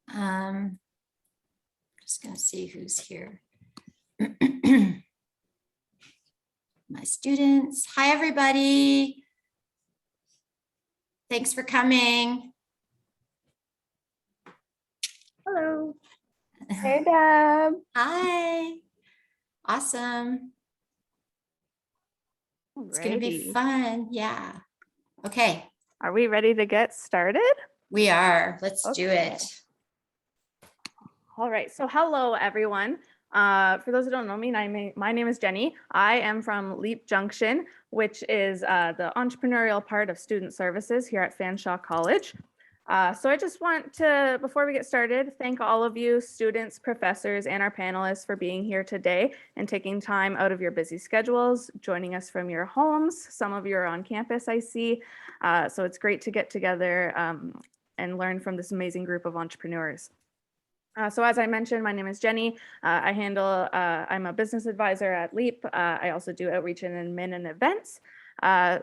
Just gonna see who's here. My students. Hi, everybody. Thanks for coming. Hello. Hey, Deb. Hi. Awesome. It's gonna be fun. Yeah. Okay. Are we ready to get started? We are. Let's do it. All right. So hello, everyone. For those who don't know me, my name is Jenny. I am from Leap Junction, which is the entrepreneurial part of student services here at Fanshawe College. So I just want to, before we get started, thank all of you students, professors, and our panelists for being here today and taking time out of your busy schedules, joining us from your homes. Some of you are on campus, I see. So it's great to get together and learn from this amazing group of entrepreneurs. So as I mentioned, my name is Jenny. I'm a business advisor at LEAP. I also do outreach and admin and events.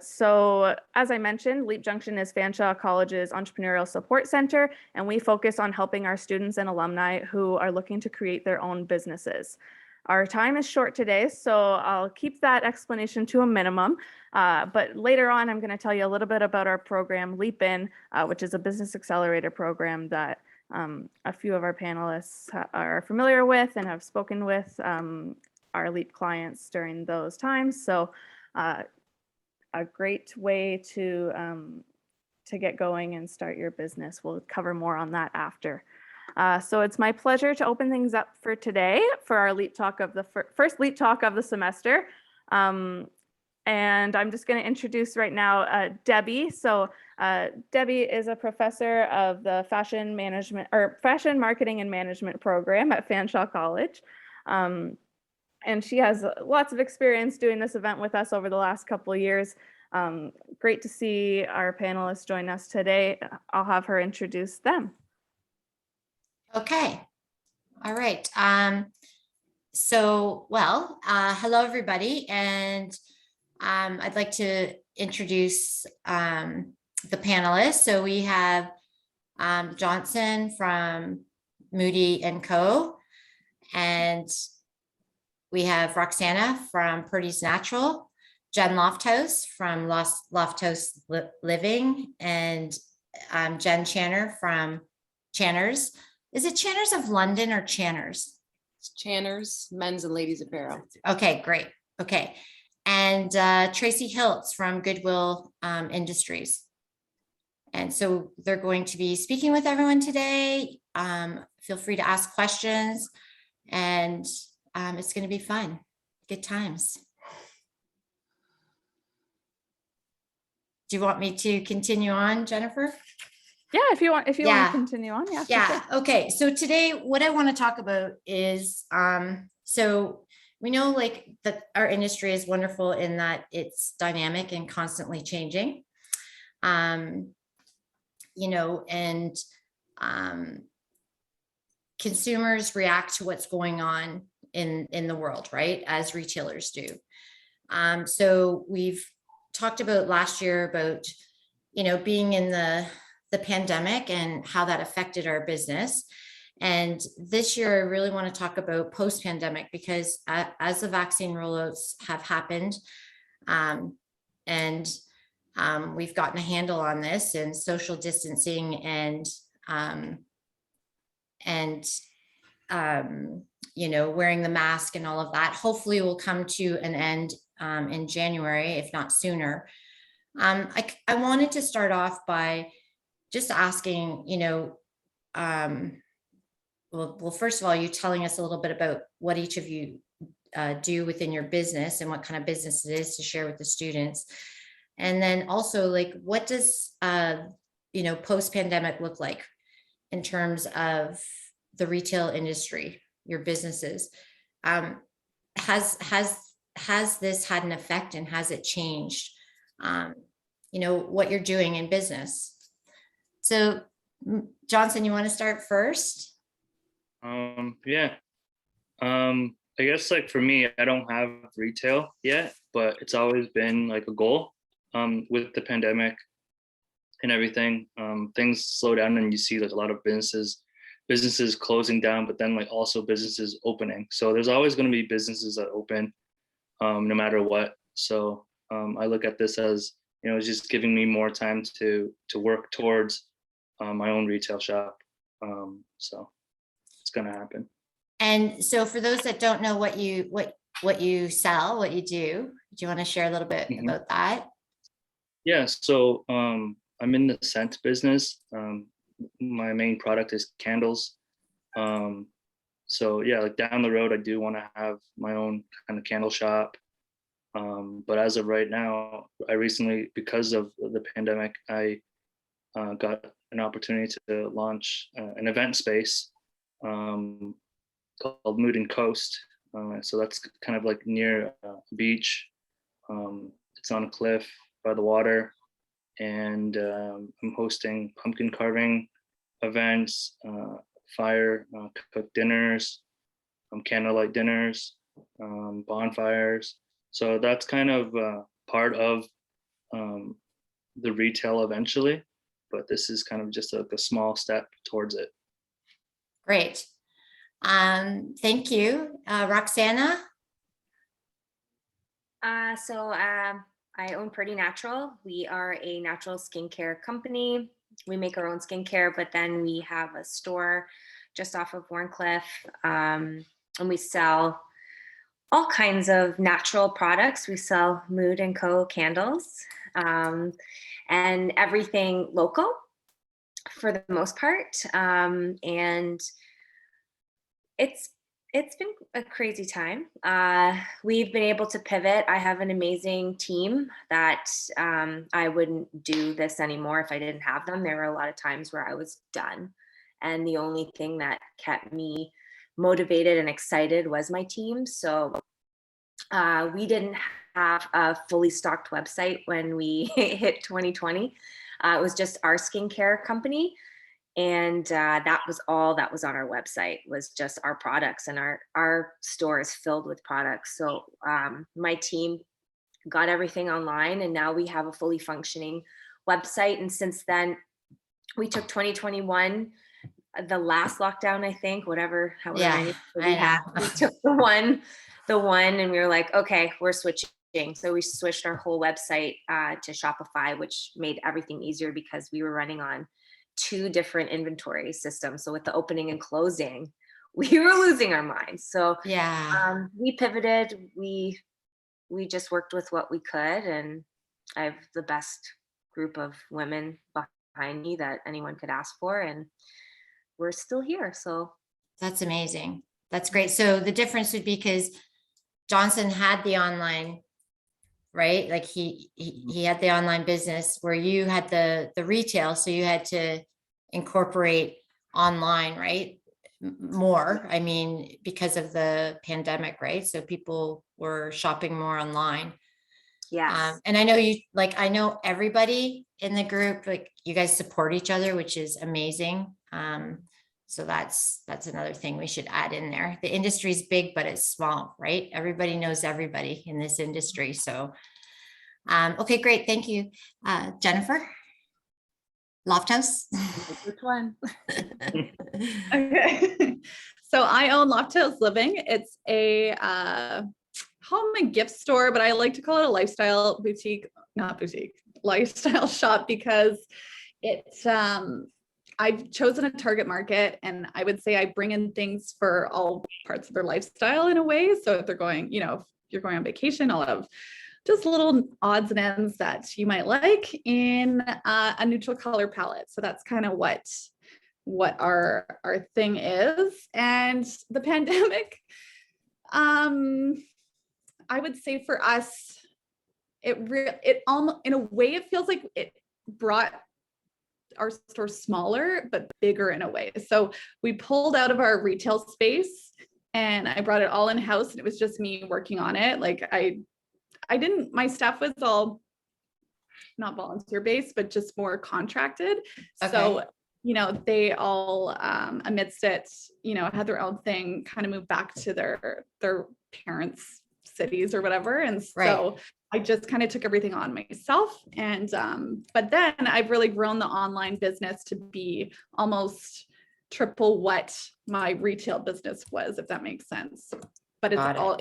So as I mentioned, Leap Junction is Fanshawe College's entrepreneurial support center, and we focus on helping our students and alumni who are looking to create their own businesses. Our time is short today, so I'll keep that explanation to a minimum. But later on, I'm going to tell you a little bit about our program, Leap In, which is a business accelerator program that a few of our panelists are familiar with and have spoken with our LEAP clients during those times. So a great way to get going and start your business. We'll cover more on that after. So it's my pleasure to open things up for today for our LEAP Talk of the first LEAP Talk of the semester. And I'm just going to introduce right now Debbie. So Debbie is a professor of the fashion marketing and management program at Fanshawe College. And she has lots of experience doing this event with us over the last couple of years. Great to see our panelists join us today. I'll have her introduce them. Okay. All right. Hello, everybody. And I'd like to introduce the panelists. So we have Johnson from Moody & Co. And we have Roxana from Purdy Natural, Jenn Lofthouse from Lofthouse Living, and Jenn Channer from Channers. Is it Channers of London or Channers? It's Channers, men's and ladies apparel. Okay, great. Okay. And Tracy Hiltz from Goodwill Industries. And so they're going to be speaking with everyone today. Feel free to ask questions, and it's going to be fun. Good times. Do you want me to continue on, Jennifer? Yeah, if you want to continue on. Yeah. Sure. Okay. So today, what I want to talk about is, so we know like that our industry is wonderful in that it's dynamic and constantly changing. Consumers react to what's going on in the world, right? As retailers do. So we've talked about last year about, being in the pandemic and how that affected our business. And this year, I really want to talk about post-pandemic because as the vaccine rollouts have happened, we've gotten a handle on this and social distancing and wearing the mask and all of that, hopefully will come to an end in January, if not sooner. I wanted to start off by just asking, first of all, you telling us a little bit about what each of you do within your business and what kind of business it is to share with the students. And then also, like, what does, post-pandemic look like in terms of the retail industry, your businesses? Has this had an effect, and has it changed, what you're doing in business? So Johnson, you want to start first? I guess like for me, I don't have retail yet, but it's always been like a goal. With the pandemic and everything, things slow down and you see like a lot of businesses businesses closing down, but then like also businesses opening. So there's always going to be businesses that open, no matter what. So I look at this as, it's just giving me more time to work towards my own retail shop. So it's going to happen. And so for those that don't know what you sell, what you do you want to share a little bit about that? Yeah, so I'm in the scent business. My main product is candles. So yeah, like down the road, I do want to have my own kind of candle shop. But as of right now, I recently, because of the pandemic, I got an opportunity to launch an event space called Mood and Coast. So that's kind of like near a beach. It's on a cliff by the water, and I'm hosting pumpkin carving events, fire cooked dinners, candlelight dinners, bonfires. So that's kind of part of the retail eventually, but this is kind of just like a small step towards it. Great. Thank you. Roxana? I own Purdy Natural. We are a natural skincare company. We make our own skincare, but then we have a store just off of Warncliffe, and we sell all kinds of natural products. We sell Mood and Co. candles, and everything local for the most part. And it's been a crazy time. We've been able to pivot. I have an amazing team that I wouldn't do this anymore if I didn't have them. There were a lot of times where I was done. And the only thing that kept me motivated and excited was my team. So we didn't have a fully stocked website when we hit 2020. It was just our skincare company. And that was all that was on our website, was just our products, and our store is filled with products. So my team got everything online, and now we have a fully functioning website. And since then, we took 2021, the last lockdown, I think, however Yeah, we had, we took the one, and we were like, okay, we're switching. So we switched our whole website to Shopify, which made everything easier because we were running on 2 different inventory systems. So with the opening and closing, we were losing our minds. So yeah. we pivoted. We just worked with what we could, and I have the best group of women behind me that anyone could ask for, and we're still here. So That's amazing. That's great. So the difference would be because Johnson had the online, right? Like he had the online business where you had the retail. So you had to incorporate online, right? More, I mean, because of the pandemic, right? So people were shopping more online. yes. And I know everybody in the group, like you guys support each other, which is amazing. So that's another thing we should add in there. The industry's big, but it's small, right? Everybody knows everybody in this industry. So, okay, great. Thank you. Jennifer, Lofthouse. Which one? Okay. So I own Lofthouse Living. It's a home and gift store, but I like to call it a lifestyle boutique, not boutique, lifestyle shop, because it's I've chosen a target market, and I would say I bring in things for all parts of their lifestyle in a way. So if they're going, if you're going on vacation, I'll have just little odds and ends that you might like in a neutral color palette. So that's kind of what our thing is. And the pandemic, I would say for us, it almost, in a way, it feels like it brought our store smaller but bigger in a way. So we pulled out of our retail space and I brought it all in house, and it was just me working on it. Like my staff was all not volunteer based, but just more contracted. Okay. So, they all amidst it, had their own thing, kind of moved back to their parents' cities or whatever. And so Right. I just kind of took everything on myself. And but then I've really grown the online business to be almost triple what my retail business was, if that makes sense. But it's Got it. all,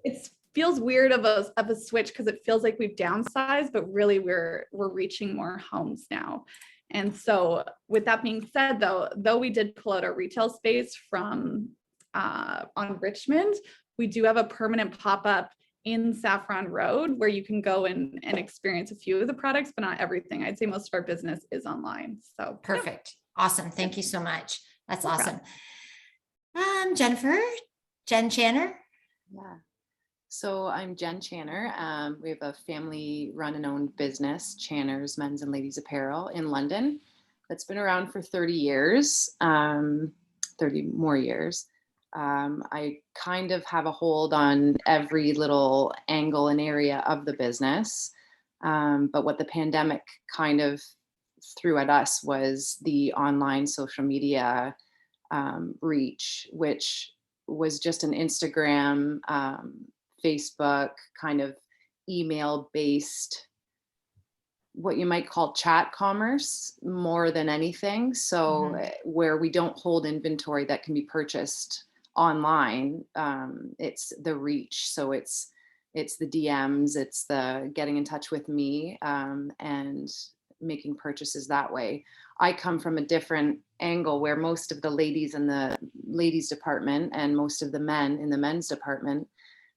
it feels weird of a switch because it feels like we've downsized, but really we're reaching more homes now. And so with that being said, though we did pull out our retail space from on Richmond, we do have a permanent pop-up in Saffron Road where you can go and experience a few of the products, but not everything. I'd say most of our business is online. So Perfect. Awesome. Thank you so much. That's No awesome. problem. Jenn Channer. Yeah. So I'm Jenn Channer. We have a family run and owned business, Channer's Men's and Ladies Apparel in London. That's been around for 30 years, 30 more years. I kind of have a hold on every little angle and area of the business. But what the pandemic kind of threw at us was the online social media reach, which was just an Instagram, Facebook kind of email based, what you might call chat commerce more than anything. So where we don't hold inventory that can be purchased online, it's the reach. So it's the DMs, it's the getting in touch with me, and making purchases that way. I come from a different angle where most of the ladies in the ladies department and most of the men in the men's department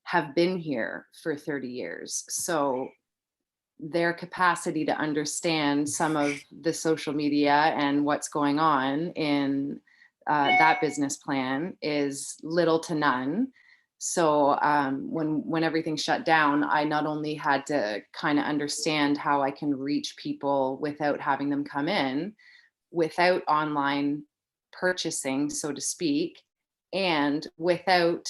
have been here for 30 years. So their capacity to understand some of the social media and what's going on in that business plan is little to none. So when everything shut down, I not only had to kind of understand how I can reach people without having them come in, without online purchasing, so to speak, and without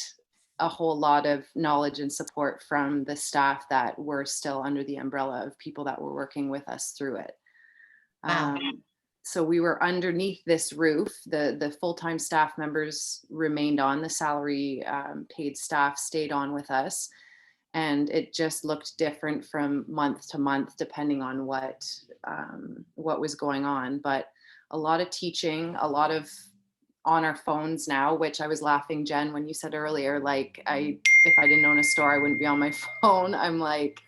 a whole lot of knowledge and support from the staff that were still under the umbrella of people that were working with us through it. Wow. So we were underneath this roof. The full-time staff members remained on, the salary paid staff stayed on with us. And it just looked different from month to month, depending on what was going on. But a lot of teaching, a lot of on our phones now, which I was laughing, Jen, when you said earlier, like if I didn't own a store, I wouldn't be on my phone. I'm like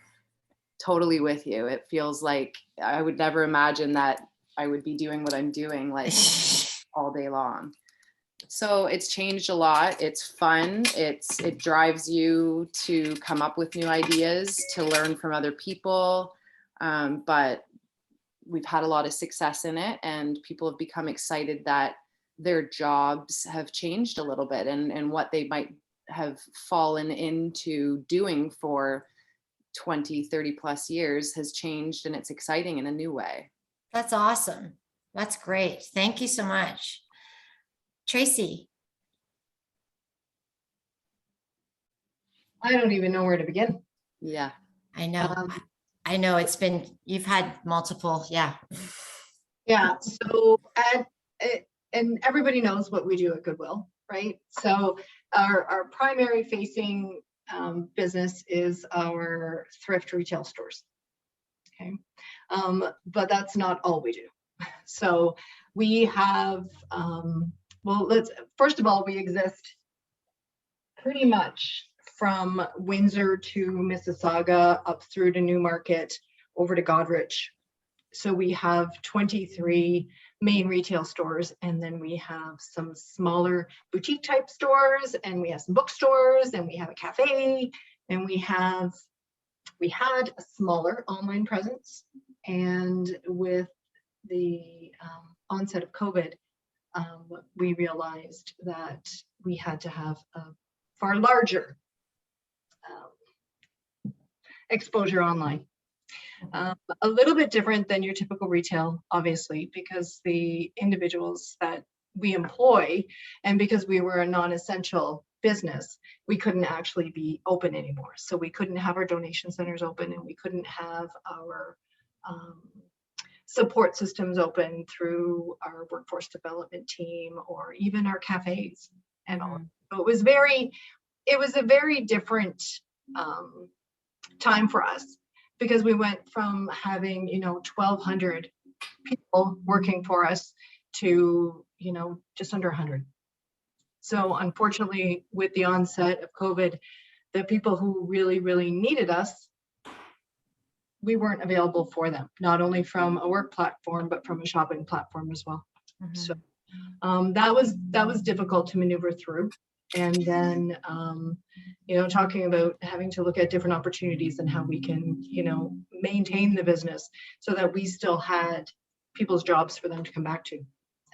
totally with you. It feels like I would never imagine that I would be doing what I'm doing like all day long. So it's changed a lot. It's fun. It drives you to come up with new ideas, to learn from other people. But we've had a lot of success in it, and people have become excited that their jobs have changed a little bit, and what they might have fallen into doing for 20, 30 plus years has changed, and it's exciting in a new way. That's awesome. That's great. Thank you so much. Tracy. I don't even know where to begin. Yeah. I know. I know you've had multiple. Yeah. Yeah. So and everybody knows what we do at Goodwill, right? So our primary facing business is our thrift retail stores. Okay. But that's not all we do. So we have, first of all, we exist pretty much from Windsor to Mississauga, up through to Newmarket, over to Goderich. So we have 23 main retail stores, and then we have some smaller boutique type stores, and we have some bookstores, and we have a cafe, and we had a smaller online presence. And with the onset of COVID, we realized that we had to have a far larger exposure online. A little bit different than your typical retail, obviously, because the individuals that we employ, and because we were a non-essential business, we couldn't actually be open anymore. So we couldn't have our donation centers open, and we couldn't have our support systems open through our workforce development team, or even our cafes and all. So it was a very different time for us, because we went from having 1,200 people working for us to just under 100. So unfortunately, with the onset of COVID, the people who really, really needed us, we weren't available for them, not only from a work platform, but from a shopping platform as well. So that was difficult to maneuver through. And then, talking about having to look at different opportunities and how we can, maintain the business so that we still had people's jobs for them to come back to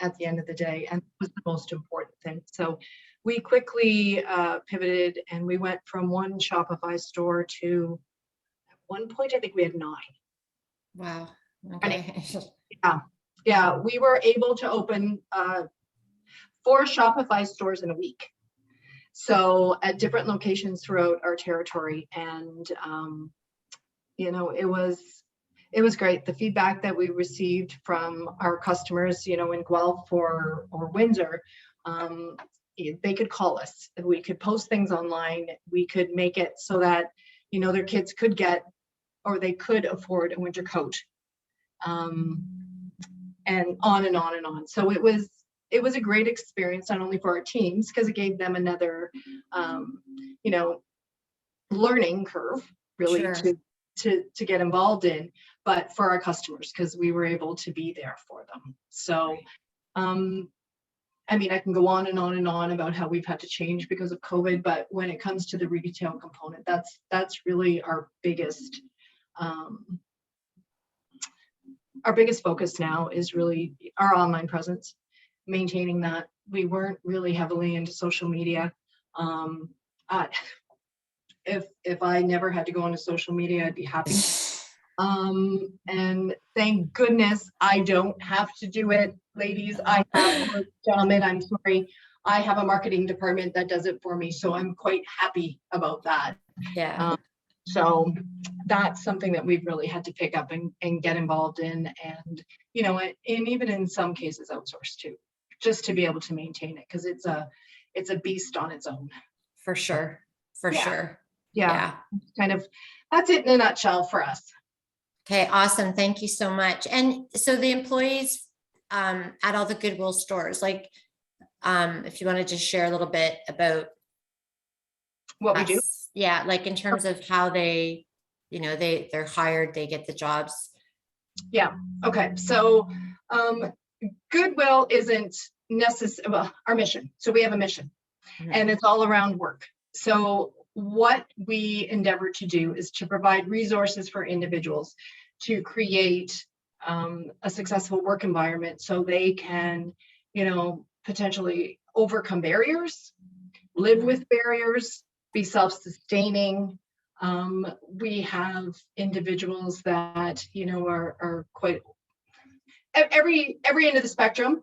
at the end of the day. And it was the most important thing. So we quickly pivoted, and we went from one Shopify store to, at one point, I think we had 9. Wow. Okay. Yeah, we were able to open 4 Shopify stores in a week. So at different locations throughout our territory. And, it was great. The feedback that we received from our customers, in Guelph or Windsor, they could call us. We could post things online. We could make it so that, their kids could get, or they could afford a winter coat. And on and on and on. So it was a great experience, not only for our teams, because it gave them another, learning curve, really, Sure. to get involved in, but for our customers, because we were able to be there for them. So, I can go on and on and on about how we've had to change because of COVID, but when it comes to the retail component, that's really our biggest focus now, is really our online presence, maintaining that. We weren't really heavily into social media. If I never had to go into social media, I'd be happy. And thank goodness I don't have to do it, ladies. Or gentlemen, I'm sorry. I have a marketing department that does it for me, so I'm quite happy about that. Yeah. So that's something that we've really had to pick up and get involved in, and and even in some cases outsource too, just to be able to maintain it, because it's a beast on its own. For sure. For sure. Yeah. Kind of, that's it in a nutshell for us. Okay, awesome. Thank you so much. And so the employees at all the Goodwill stores, like, if you want to just share a little bit about what we do. Yeah, like in terms of how they, they're hired, they get the jobs. Yeah. Okay. So Goodwill isn't necessarily our mission. So we have a mission, and it's all around work. So what we endeavor to do is to provide resources for individuals to create a successful work environment, so they can, potentially overcome barriers, live with barriers, be self-sustaining. We have individuals that, are quite, every end of the spectrum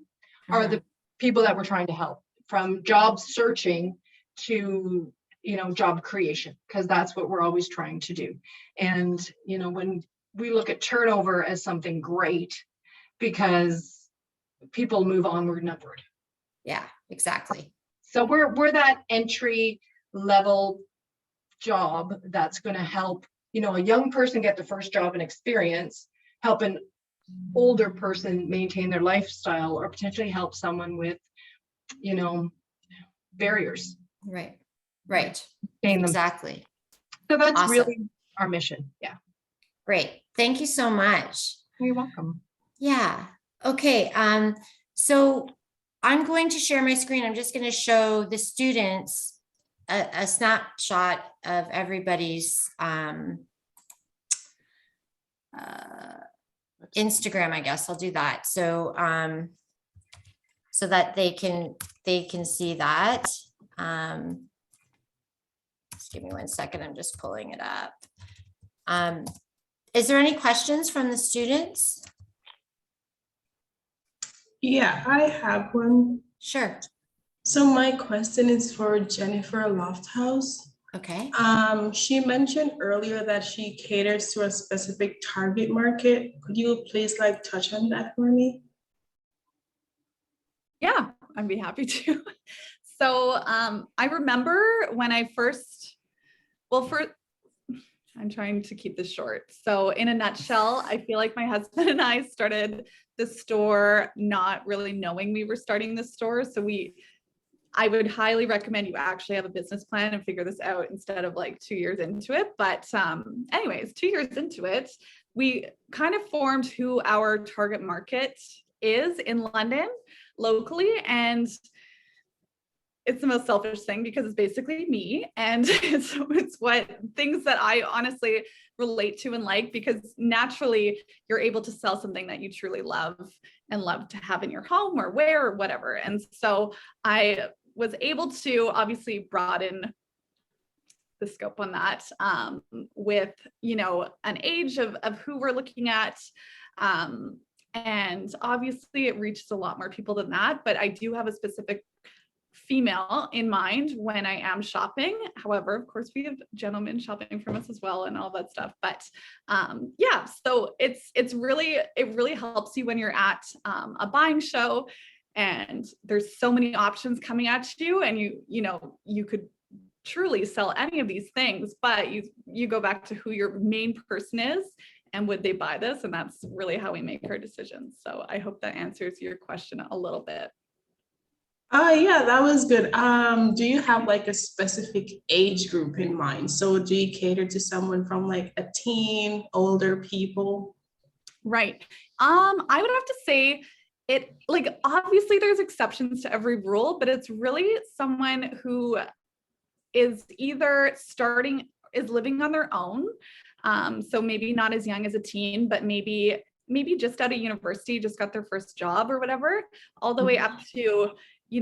are the people that we're trying to help, from job searching to, job creation, because that's what we're always trying to do. And, when we look at turnover as something great, because people move onward and upward. Yeah, exactly. So we're that entry level job that's going to help, a young person get the first job and experience, help an older person maintain their lifestyle, or potentially help someone with, barriers. Right. Exactly. So that's awesome. Really our mission. Yeah. Great. Thank you so much. You're welcome. Yeah. Okay. So I'm going to share my screen. I'm just going to show the students a snapshot of everybody's Instagram, I guess. I'll do that. So so that they can see that. Just give me 1 second. I'm just pulling it up. Is there any questions from the students? Yeah, I have one. Sure. So my question is for Jennifer Lofthouse. Okay. She mentioned earlier that she caters to a specific target market. Could you please touch on that for me? Yeah, I'd be happy to. So I remember when I first I'm trying to keep this short. So in a nutshell, I feel like my husband and I started the store not really knowing we were starting the store. So I would highly recommend you actually have a business plan and figure this out instead of like 2 years into it. But anyways, 2 years into it, we kind of formed who our target market is in London locally. And it's the most selfish thing because it's basically me. And it's what things that I honestly relate to and like, because naturally you're able to sell something that you truly love and love to have in your home or wear or whatever. And so I was able to obviously broaden the scope on that with, an age of who we're looking at. And obviously it reaches a lot more people than that, but I do have a specific female in mind when I am shopping. However, of course, we have gentlemen shopping from us as well and all that stuff. But yeah, so it really helps you when you're at a buying show and there's so many options coming at you, and you could truly sell any of these things, but you go back to who your main person is and would they buy this, and that's really how we make our decisions. So I hope that answers your question a little bit. Yeah, that was good. Do you have like a specific age group in mind? So do you cater to someone from like a teen, older people? Right. I would have to say it, like, obviously there's exceptions to every rule, but it's really someone who is either is living on their own. So maybe not as young as a teen, but maybe just out of university, just got their first job or whatever, all the way up to, I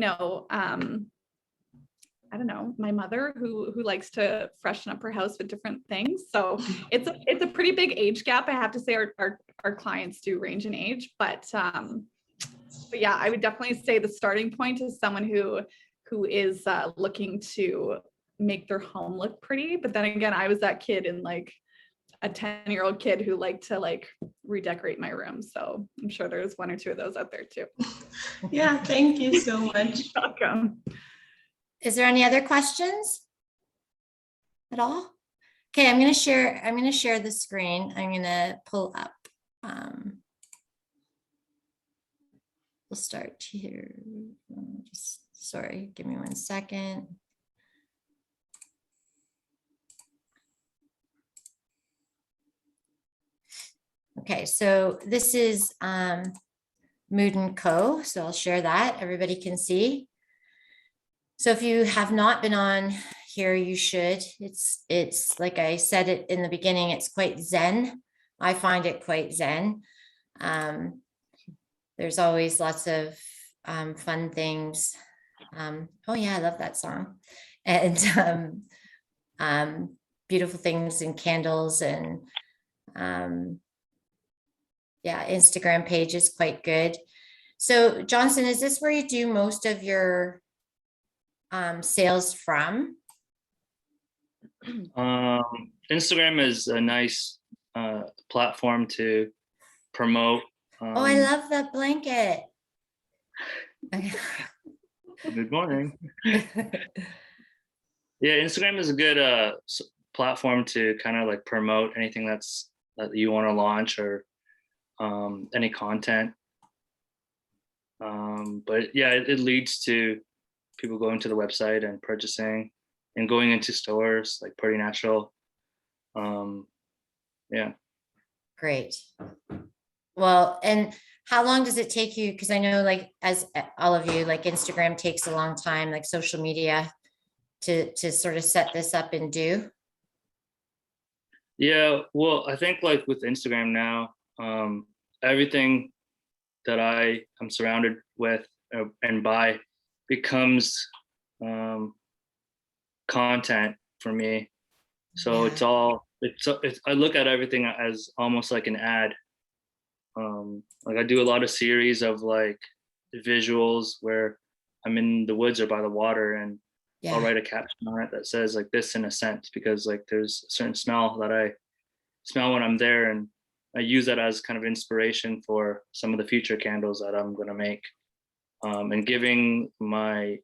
don't know, my mother who likes to freshen up her house with different things. So it's a pretty big age gap. I have to say our clients do range in age, but yeah, I would definitely say the starting point is someone who is looking to make their home look pretty. But then again, I was that kid in like a 10-year-old kid who liked to like redecorate my room. So I'm sure there's one or two of those out there too. Yeah, thank you so much. You're welcome. Is there any other questions at all? Okay, I'm going to share the screen. I'm going to pull up. We'll start here. Sorry, give me 1 second. Okay, so this is Mood & Co. So I'll share that. Everybody can see. So if you have not been on here, you should. It's like I said it in the beginning, it's quite zen. I find it quite zen. There's always lots of fun things. Oh yeah, I love that song. And beautiful things and candles and yeah, Instagram page is quite good. So Johnson, is this where you do most of your sales from? Instagram is a nice platform to promote. Oh, I love that blanket. Good morning. Yeah, Instagram is a good platform to kind of like promote anything that you want to launch or any content. But yeah, it leads to people going to the website and purchasing and going into stores like Purdy Natural. Yeah. Great. Well, and how long does it take you? Because I know, like, as all of you, like Instagram takes a long time, like social media, to sort of set this up and do. Yeah, well, I think like with Instagram now, everything that I am surrounded with and by becomes content for me. So it's I look at everything as almost like an ad. Like I do a lot of series of like visuals where I'm in the woods or by the water, and I'll write a caption on it that says like this in a scent, because like there's a certain smell that I smell when I'm there, and I use that as kind of inspiration for some of the future candles that I'm going to make, and giving my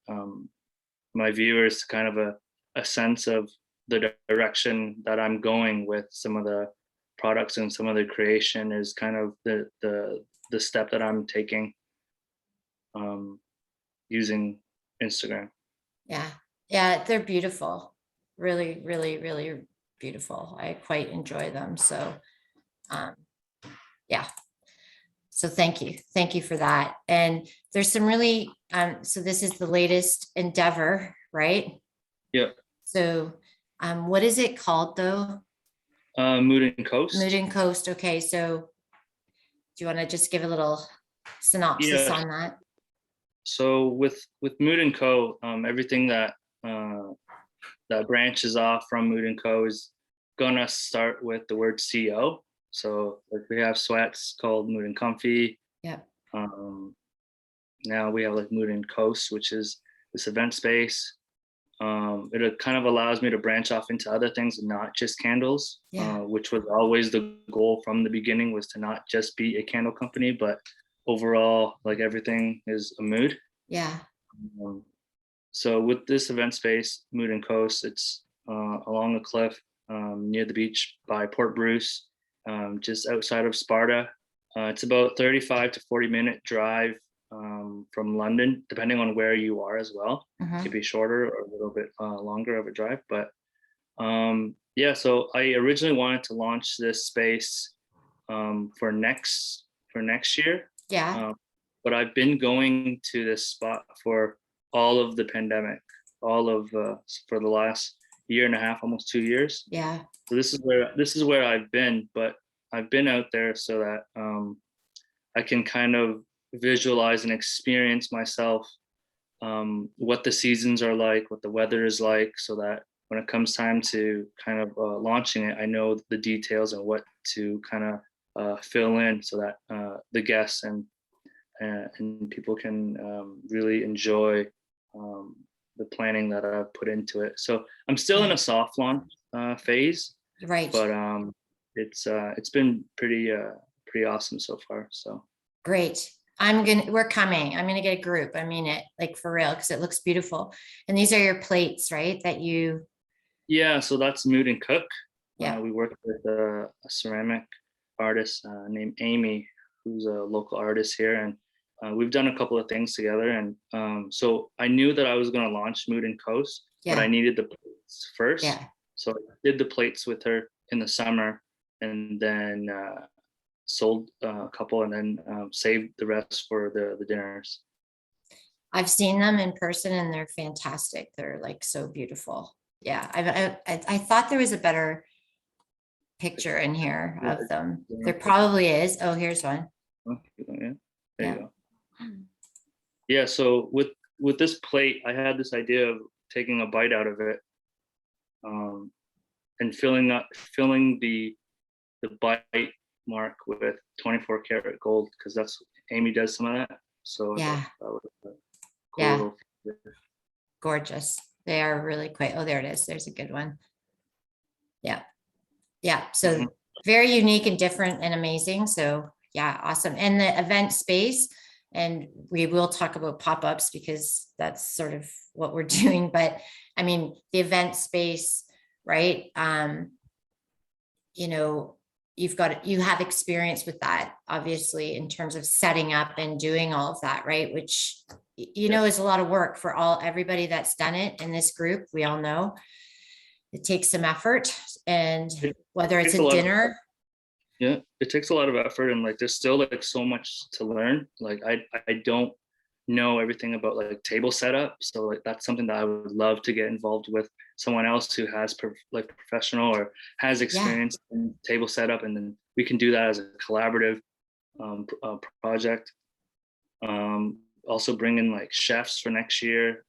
my viewers kind of a sense of the direction that I'm going with some of the products and some of the creation is kind of the step that I'm taking using Instagram. Yeah. Yeah. They're beautiful. Really, really, really beautiful. I quite enjoy them. So, yeah. So thank you. Thank you for that. And there's some really, so this is the latest endeavor, right? Yeah. So, what is it called though? Mood and Coast. Mood and Coast. Okay. So do you want to just give a little synopsis Yeah. on that? So with Mood and Co, everything that that branches off from Mood and Co is gonna start with the word CO. So like we have sweats called Mood and Comfy. Yeah. Now we have like Mood and Coast, which is this event space. It kind of allows me to branch off into other things, not just candles, Yeah. which was always the goal from the beginning, was to not just be a candle company, but overall, like everything is a mood. Yeah. So with this event space, Mood and Coast, it's along a cliff near the beach by Port Bruce, just outside of Sparta. It's about 35 to 40-minute drive from London, depending on where you are as well. Mhm. It could be shorter or a little bit longer of a drive. But yeah, so I originally wanted to launch this space for next year. Yeah. But I've been going to this spot for all of the pandemic, for the last year and a half, almost 2 years. Yeah. So this is where I've been, but I've been out there so that I can kind of visualize and experience myself what the seasons are like, what the weather is like, so that when it comes time to kind of launching it, I know the details and what to kind of fill in so that the guests and people can really enjoy the planning that I've put into it. So I'm still in a soft launch phase, Right. but it's been pretty awesome so far. So Great. We're coming. I'm gonna get a group. I mean it, like for real, because it looks beautiful. And these are your plates, right? That you. Yeah, so that's Mood and Cook. Yeah. We work with a ceramic artist named Amy, who's a local artist here, and we've done a couple of things together. And so I knew that I was going to launch Mood and Coast, but Yeah. I needed the plates first. Yeah. So I did the plates with her in the summer, and then sold a couple, and then saved the rest for the dinners. I've seen them in person and they're fantastic. They're like so beautiful. Yeah. I thought there was a better picture in here of them. There probably is. Oh, here's one. Yeah, there you go. Yeah, so with this plate, I had this idea of taking a bite out of it, and filling the bite mark with 24 karat gold, because that's Amy does some of that. So Yeah. that was a cool Yeah. little- Gorgeous. They are really quite. Oh, there it is. There's a good one. Yeah. Yeah. So Mhm. very unique and different and amazing. So yeah, awesome. And the event space, and we will talk about pop-ups because that's sort of what we're doing. But I mean, the event space, right? You know, you have experience with that, obviously, in terms of setting up and doing all of that, right? Which, you know, is a lot of work for everybody that's done it in this group. We all know it takes some effort, and whether it's takes a a lot of- dinner. Yeah, it takes a lot of effort, and like there's still like so much to learn. Like I don't know everything about like table setup, so like that's something that I would love to get involved with someone else who has professional or has experience in table setup, and then we can do that as a collaborative project. Also bring in like chefs for next year.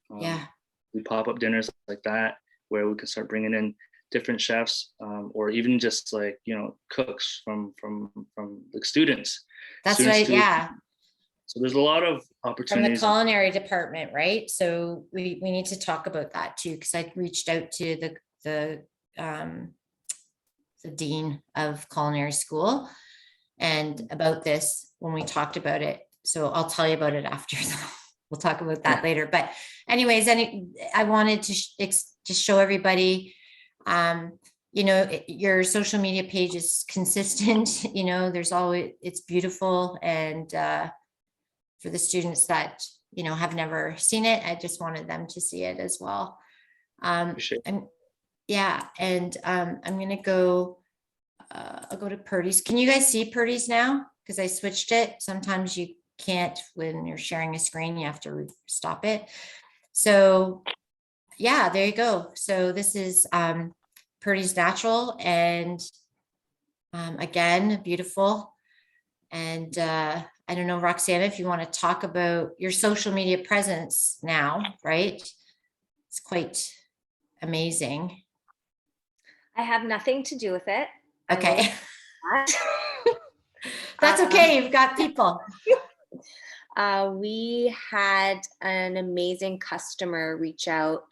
We pop-up dinners like that where we can start bringing in different chefs, or even just like, you know, cooks from like students. That's right. Yeah. So there's a lot of From the opportunities. culinary department, right? So we need to talk about that too, because I reached out to the dean of culinary school and about this when we talked about it. So I'll tell you about it after. We'll talk about that later. But anyways, I wanted to just show everybody Your social media page is consistent, there's always, it's beautiful. And for the students that, have never seen it, I just wanted them to see it as well. Appreciate it. I'm going to go, I'll go to Purdy's. Can you guys see Purdy's now? Because I switched it. Sometimes you can't when you're sharing a screen, you have to stop it. So yeah, there you go. So this is Purdy's Natural, and again, beautiful. And I don't know, Roxanne, if you want to talk about your social media presence now, right? It's quite amazing. I have nothing to do with it. I will Okay. say that. That's okay. You've got people. We had an amazing customer reach out.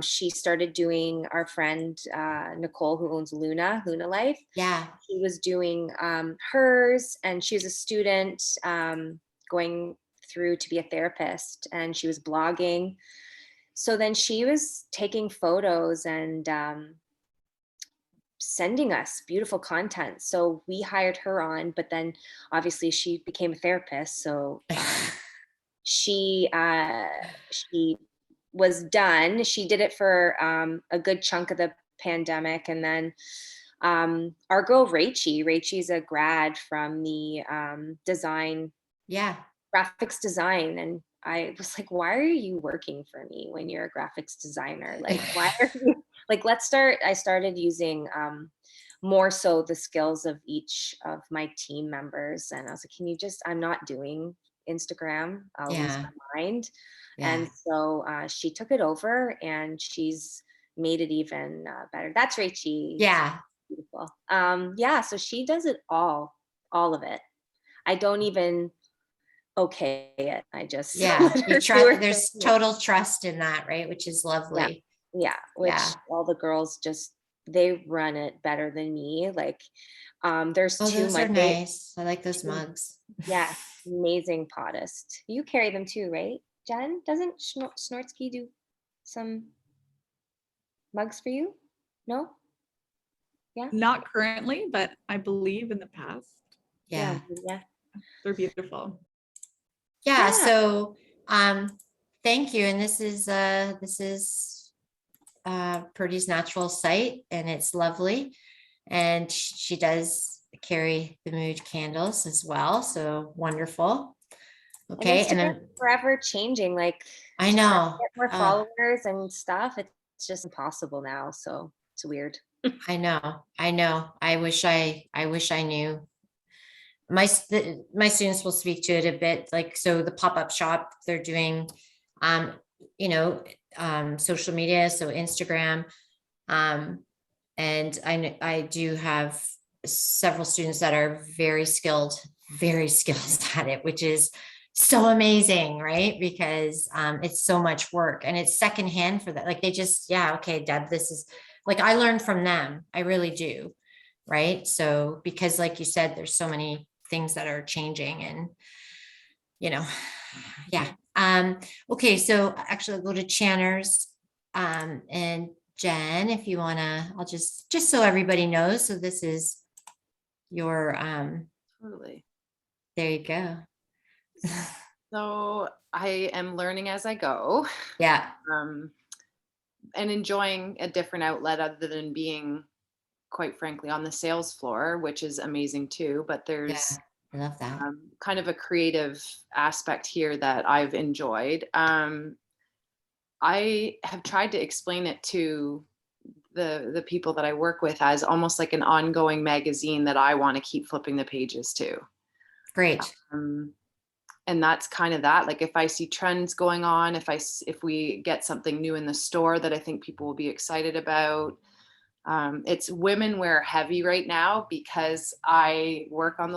She started doing, our friend Nicole, who owns Luna Life. Yeah. She was doing hers, and she was a student going through to be a therapist, and she was blogging. So then she was taking photos and sending us beautiful content. So we hired her on, but then obviously she became a therapist. So she was done. She did it for a good chunk of the pandemic. And then our girl Rachel's a grad from the graphics design. And I was like, why are you working for me when you're a graphics designer? Like, why are you like, I started using more so the skills of each of my team members. And I was like, I'm not doing Instagram. I'll lose my mind. Yeah. And so she took it over, and she's made it even better. That's Rachel. Yeah. Beautiful. So she does it all of it. I don't even okay it. I just you trust. There's total trust in that, right? Which is lovely. Which all the girls they run it better than me. Like there's two. Those are nice. I like those mugs. Yeah, amazing pottist. You carry them too, right, Jen? Doesn't Snortsky do some mugs for you? No? Yeah. Not currently, but I believe in the past. Yeah. They're beautiful. Yeah. So thank you. And this is Purdy's Natural site, and it's lovely. And she does carry the mood candles as well. So wonderful. Okay. And then forever changing. Like, I know, get more followers and stuff. It's just impossible now. So it's weird. I know. I wish I knew. My students will speak to it a bit. Like, so the pop-up shop, they're doing, social media, so Instagram. And I do have several students that are very skilled at it, which is so amazing, right? Because it's so much work, and it's secondhand for that. Like, they just, okay, Deb, this is like, I learned from them. I really do. Right. So, because like you said, there's so many things that are changing, and, okay. So actually I'll go to Channers, and Jen, if you want to, I'll just so everybody knows. So this is your, Totally. there you go. So I am learning as I go. Yeah. And enjoying a different outlet other than being, quite frankly, on the sales floor, which is amazing too. But there's I love that. kind of a creative aspect here that I've enjoyed. I have tried to explain it to the people that I work with as almost like an ongoing magazine that I want to keep flipping the pages to. Great. And that's kind of that. Like, if I see trends going on, if we get something new in the store that I think people will be excited about. It's women wear heavy right now because I work on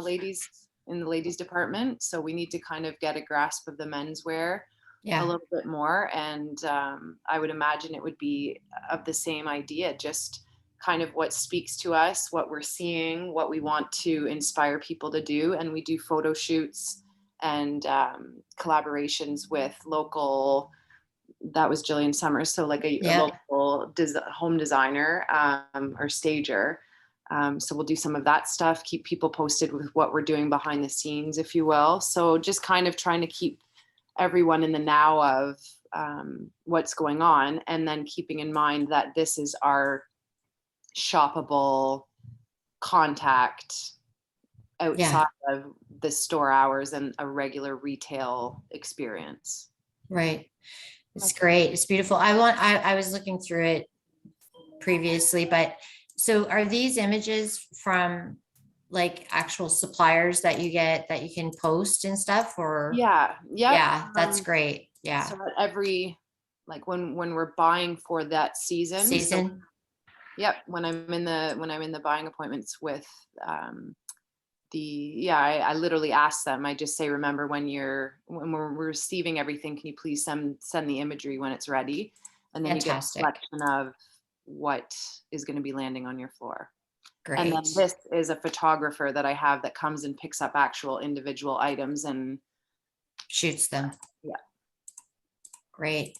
in the ladies department. So we need to kind of get a grasp of the menswear a little bit more. And I would imagine it would be of the same idea, just kind of what speaks to us, what we're seeing, what we want to inspire people to do. And we do photo shoots and collaborations with local that was Jillian Summers. So like a Yeah. local home designer or stager. So we'll do some of that stuff, keep people posted with what we're doing behind the scenes, if you will. So just kind of trying to keep everyone in the now of what's going on, and then keeping in mind that this is our shoppable contact outside of the store hours and a regular retail experience. Right. It's great. It's beautiful. I was looking through it previously, but so are these images from like actual suppliers that you get that you can post and stuff, or? Yeah, that's great. Yeah. So at every, like when we're buying for that season. So, when I'm in the buying appointments with I literally ask them, I just say, remember when we're receiving everything, can you please send the imagery when it's ready? And then Fantastic. you get a selection of what is going to be landing on your floor. Great. And then this is a photographer that I have that comes and picks up actual individual items and shoots them. Yeah. Great.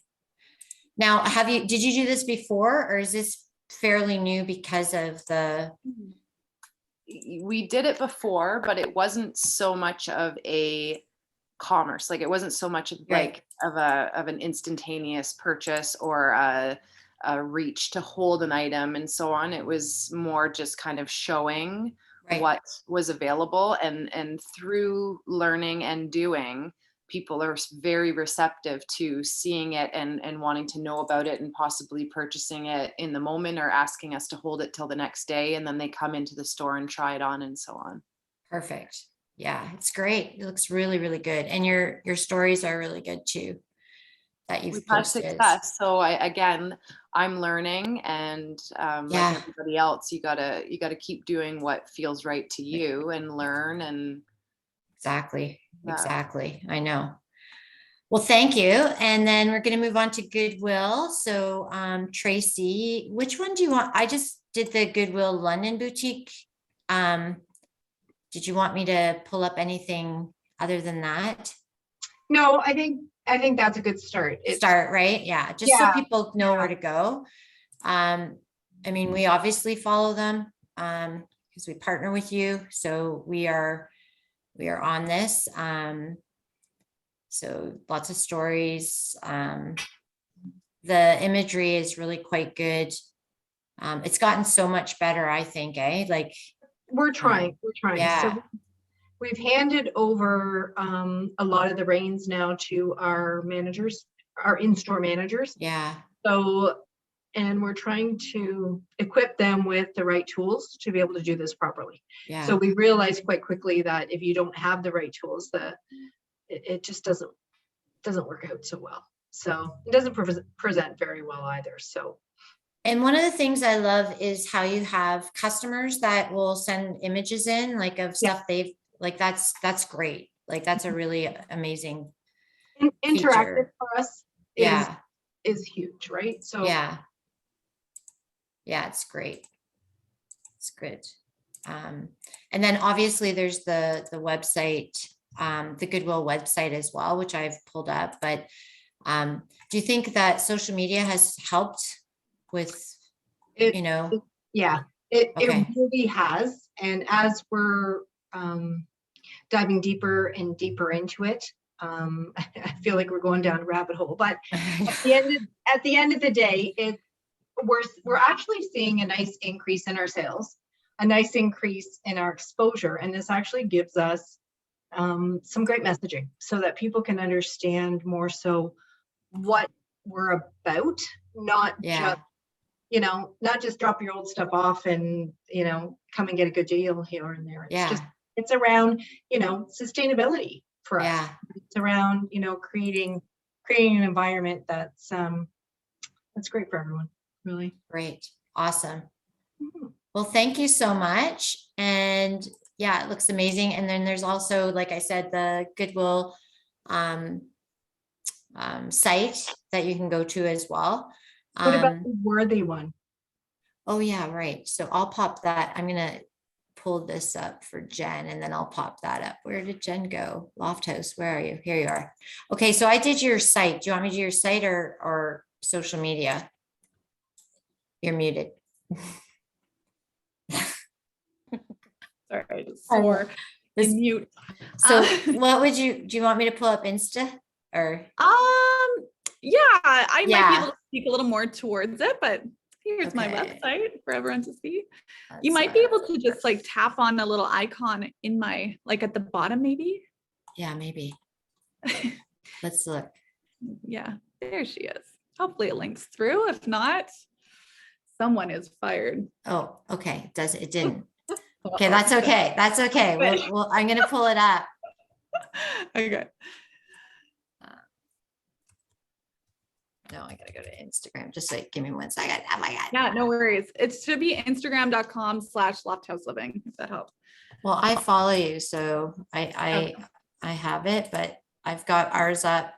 Now, did you do this before, or is this fairly new because of the? We did it before, but it wasn't so much of a commerce. Like it wasn't so much of like of an instantaneous purchase or a reach to hold an item and so on. It was more just kind of showing what was available, and through learning and doing, people are very receptive to seeing it and wanting to know about it and possibly purchasing it in the moment or asking us to hold it till the next day. And then they come into the store and try it on and so on. Perfect. Yeah, it's great. It looks really, really good. And your stories are really good too, that you've posted. Success. So I'm learning, and like everybody else, you gotta keep doing what feels right to you and learn. And Exactly. I know. Well, thank you. And then we're going to move on to Goodwill. So Tracy, which one do you want? I just did the Goodwill London boutique. Did you want me to pull up anything other than that? No, I think that's a good start. Right? Yeah. Just so people know where to go. I mean, we obviously follow them because we partner with you. So we are on this. So lots of stories. The imagery is really quite good. It's gotten so much better, I think, Like we're trying. Yeah. So we've handed over a lot of the reins now to our managers, our in-store managers. Yeah. So, and we're trying to equip them with the right tools to be able to do this properly. Yeah. So we realized quite quickly that if you don't have the right tools, that it just doesn't work out so well. So it doesn't present very well either. So. And one of the things I love is how you have customers that will send images in, like of stuff they've like. That's great. Like that's a really amazing. Interactive for us is huge, right? So yeah, it's great. It's good. And then obviously there's the website, the Goodwill website as well, which I've pulled up. But do you think that social media has helped with, it really has. And as we're diving deeper and deeper into it, I feel like we're going down a rabbit hole, but at the end of the day, we're actually seeing a nice increase in our sales, a nice increase in our exposure. And this actually gives us some great messaging so that people can understand more so what we're about, not just drop your old stuff off and, come and get a good deal here and there. It's around, sustainability for us. It's around, creating an environment that's great for everyone. Really great. Awesome. Well, thank you so much. And it looks amazing. And then there's also, like I said, the Goodwill site that you can go to as well. What about the Worthy one? Oh yeah, right. So I'll pop that. I'm going to pulled this up for Jen and then I'll pop that up. Where did Jen go? Lofthouse, where are you? Here you are. Okay, so I did your site. Do you want me to do your site or social media? You're muted. Sorry, I just swore in mute. So what would do you want me to pull up Insta or? Yeah, I might be Yeah. able to speak a little more towards it, but here's my Okay. website for everyone to see. You Let's, might be able to just like tap on a little icon in my, like at the bottom, maybe. yeah, maybe. Let's look. Yeah, there she is. Hopefully it links through. If not, someone is fired. Oh, okay. It didn't. Okay, that's okay. That's okay. Well, I'm gonna pull it up. Okay. No, I gotta go to Instagram. Just like, give me 1 second. Oh my God. Yeah, no worries. It should be instagram.com/Lofthouse Living, if that helps. Well, I follow you, so I have it, but I've got ours up.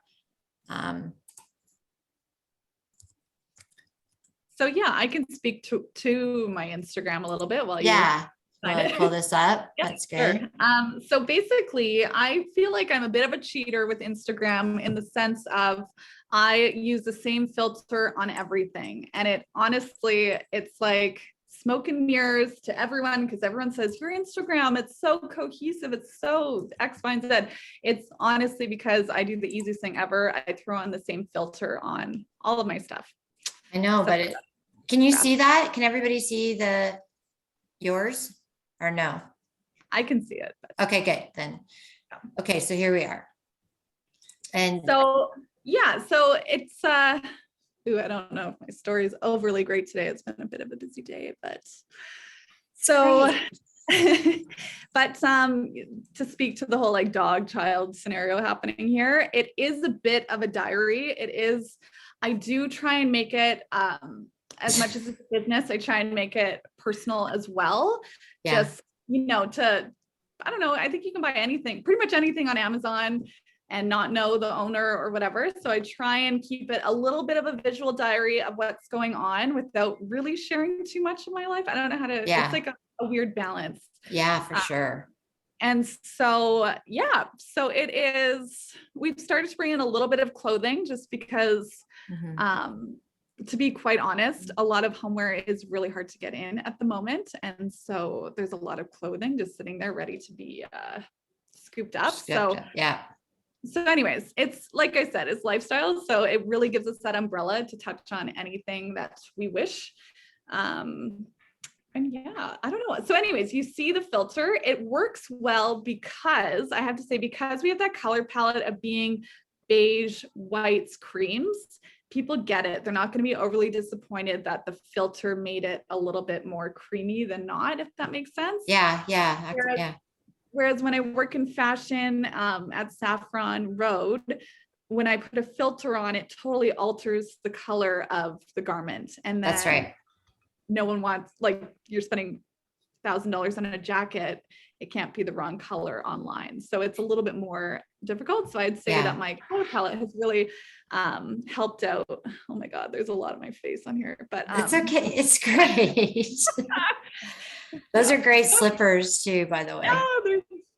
So yeah, I can speak to my Instagram a little bit while you Yeah. Will I pull this up? Yep, That's good. sure. So basically, I feel like I'm a bit of a cheater with Instagram in the sense of I use the same filter on everything. And it honestly, it's like smoke and mirrors to everyone because everyone says your Instagram, it's so cohesive, it's so X, Y, and Z. It's honestly because I do the easiest thing ever. I throw on the same filter on all of my stuff. I know, but can you see that? Can everybody see yours or no? I can see it. But Okay, good then. Okay, so here we are. And so yeah, so it's ooh, I don't know if my story is overly great today. It's been a bit of a busy day, but so but to speak to the whole like dog child scenario happening here, it is a bit of a diary. It is, I do try and make it as much as it's a business, I try and make it personal as well. yeah, Just, you know, I don't know, I think you can buy anything, pretty much anything on Amazon and not know the owner or whatever. So I try and keep it a little bit of a visual diary of what's going on without really sharing too much of my life. I don't know how to, Yeah. it's like a weird balance. yeah, for sure. And so, yeah, so it is, we've started to bring in a little bit of clothing just because, Mhm. to be quite honest, a lot of homeware is really hard to get in at the moment. And so there's a lot of clothing just sitting there ready to be scooped up. So yeah, so anyways, it's like I said, it's lifestyle. So it really gives us that umbrella to touch on anything that we wish. And yeah, I don't know. So anyways, you see the filter, it works well because I have to say, because we have that color palette of being beige, whites, creams, people get it. They're not going to be overly disappointed that the filter made it a little bit more creamy than not, if that makes sense. yeah. Whereas when I work in fashion at Saffron Road, when I put a filter on, it totally alters the color of the garment. And then That's right. no one wants, like you're spending $1,000 on a jacket, it can't be the wrong color online. So it's a little bit more difficult. So I'd say that my color palette has really helped out. Oh my God, there's a lot of my face on here, but It's okay. It's great. Those are great slippers too, by the way. Yeah,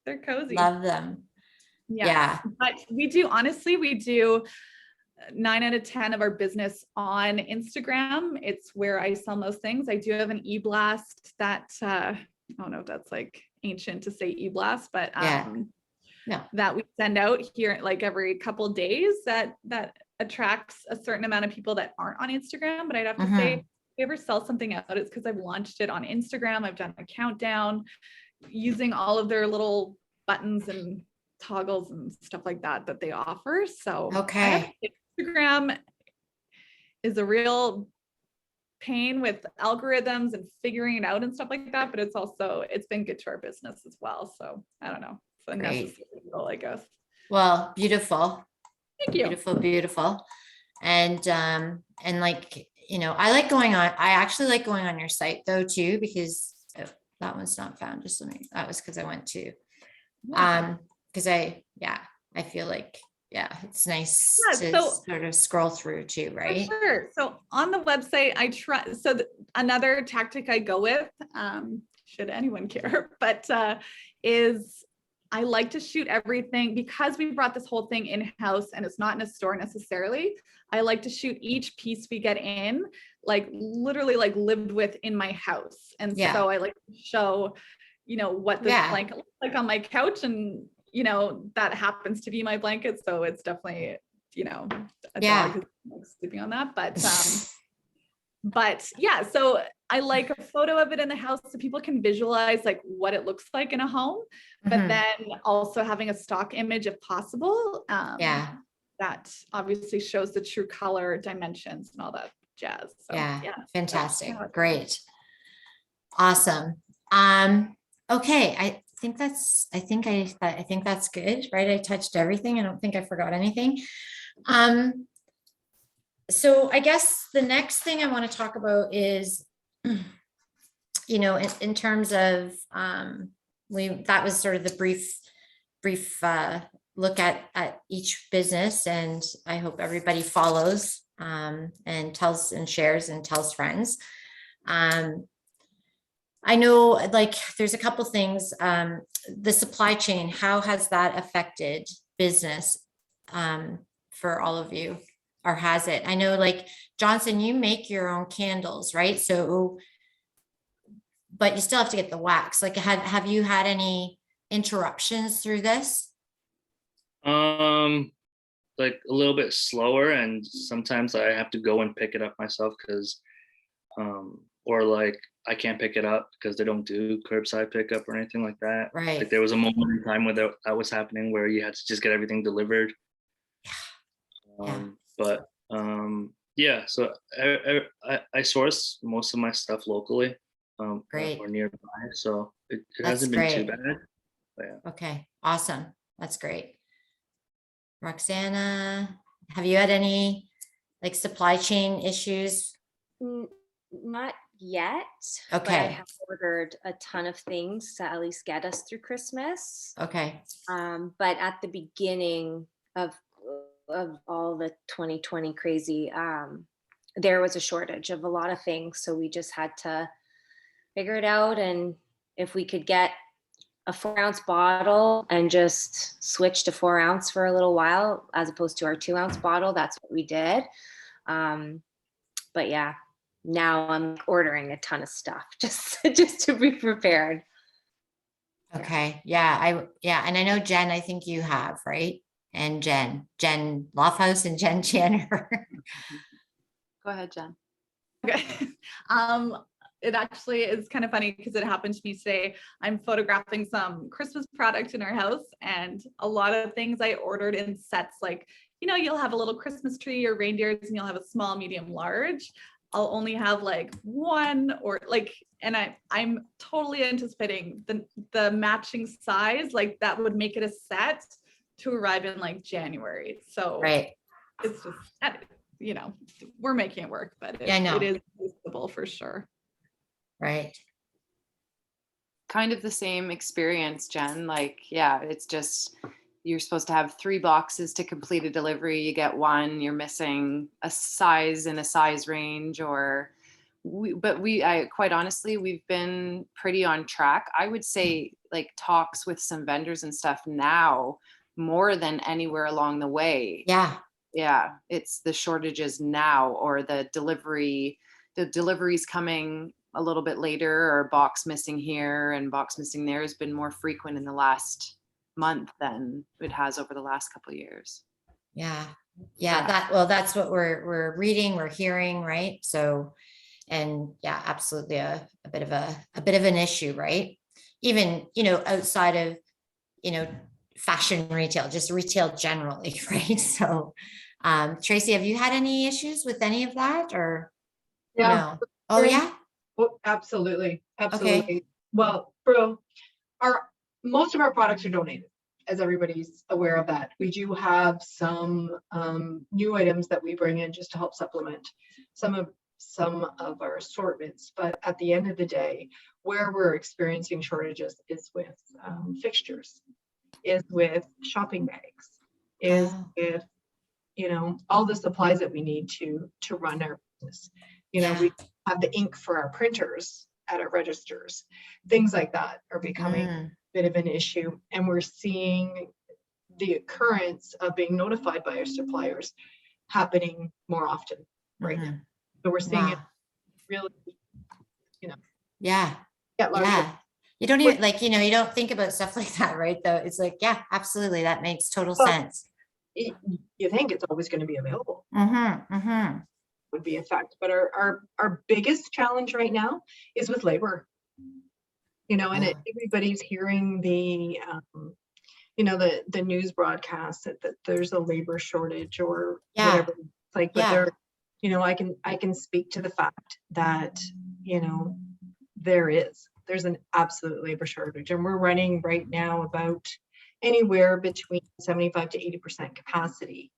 they're cozy. Love them. Yeah. But we do 9 out of 10 of our business on Instagram. It's where I sell most things. I do have an e-blast that I don't know if that's like ancient to say e-blast, but No. that we send out here like every couple of days that attracts a certain amount of people that aren't on Instagram. But I'd have to say, if you ever sell something out, it's because I've launched it on Instagram. I've done a countdown using all of their little buttons and toggles and stuff like that they offer. So Okay. Instagram is a real pain with algorithms and figuring it out and stuff like that, but it's been good to our business as well. So I don't know. It's a necessary goal, I guess. Well, beautiful. Thank you. Beautiful. And like, you know, I actually like going on your site though too, because that one's not found. That was because I went to, because I feel like, it's nice to sort of scroll through too, right? Sure. So on the website, another tactic I go with, should anyone care, but is I like to shoot everything because we brought this whole thing in-house and it's not in a store necessarily. I like to shoot each piece we get in, like literally like lived with in my house. And Yeah. so I like to show, you know, what this Yeah. blanket looks like on my couch, and, you know, that happens to be my blanket. So it's definitely, you know, a Yeah. dog who's sleeping on that, but yeah, so I like a photo of it in the house so people can visualize like what it looks like in a home, but Mhm. then also having a stock image if possible. Yeah. That obviously shows the true color, dimensions, and all that jazz. So, Yeah. that's Fantastic. kinda what- Great. Awesome. Okay. I think that's good, right? I touched everything. I don't think I forgot anything. So I guess the next thing I want to talk about is, you know, in terms of, that was sort of the brief look at each business, and I hope everybody follows, and tells and shares and tells friends. I know, like, there's a couple things, the supply chain, how has that affected business, for all of you? Or has it? I know, like, Johnson, you make your own candles, right? So, but you still have to get the wax. Like, have you had any interruptions through this? Like a little bit slower, and sometimes I have to go and pick it up myself because, or like I can't pick it up because they don't do curbside pickup or anything like that. Right. Like there was a moment in time where that was happening where you had to just get everything delivered. Yeah. But yeah, so I source most of my stuff locally, Great. or nearby, so it That's hasn't been too great. bad. But yeah. Okay, awesome. That's great. Roxana, have you had any like supply chain issues? Not yet. But I Okay. have ordered a ton of things to at least get us through Christmas. Okay. But at the beginning of all the 2020 crazy, there was a shortage of a lot of things. So we just had to figure it out. And if we could get a 4-ounce bottle and just switch to 4-ounce for a little while, as opposed to our 2-ounce bottle, that's what we did. But yeah, now I'm ordering a ton of stuff just to be prepared. Okay. Yeah. And I know Jenn, I think you have, right? And Jenn Lofthouse and Jenn Channer. Go ahead, Jen. Okay. It actually is kind of funny because it happened to me today. I'm photographing some Christmas product in our house, and a lot of things I ordered in sets, like, you know, you'll have a little Christmas tree or reindeers and you'll have a small, medium, large. I'll only have like one, or like, and I'm totally anticipating the matching size, like that would make it a set to arrive in like January. So Right. it's just, you know, we're making it work, but Yeah, I know. it is feasible for sure. Right. Kind of the same experience, Jen. Like, yeah, it's just you're supposed to have 3 boxes to complete a delivery. You get 1, you're missing a size in a size range, or I quite honestly, we've been pretty on track. I would say like talks with some vendors and stuff now more than anywhere along the way. Yeah. Yeah, it's the shortages now, or the deliveries coming a little bit later, or box missing here and box missing there has been more frequent in the last month than it has over the last couple of years. Yeah. Yeah. That's what we're reading, we're hearing, right? So, and yeah, absolutely a bit of an issue, right? Even, you know, outside of, you know, fashion retail, just retail generally, right? So, Tracy, have you had any issues with any of that, or Yeah. no? Oh yeah. Oh, absolutely. Absolutely. Okay. Well, most of our products are donated, as everybody's aware of that. We do have some new items that we bring in just to help supplement some of our assortments. But at the end of the day, where we're experiencing shortages is with fixtures, is with shopping bags, is Oh. with, you know, all the supplies that we need to run our business. You know, Yeah. we have the ink for our printers, at our registers. Things like that are becoming Mm, a bit of an issue. And we're seeing the occurrence of being notified by our suppliers happening more often right now. mhm. So we're seeing it Wow. really Yeah. get larger. Yeah. You don't even like, you don't think about stuff like that, right? Though it's like, yeah, absolutely. That makes total Well, sense. You think it's always going to be available, Mm-hmm. Mm-hmm. would be a fact. But our biggest challenge right now is with labor. And everybody's hearing the the news broadcast that there's a labor shortage or Yeah. whatever. It's like, but Yeah. I can speak to the fact that there's an absolute labor shortage, and we're running right now about anywhere between 75 to 80% capacity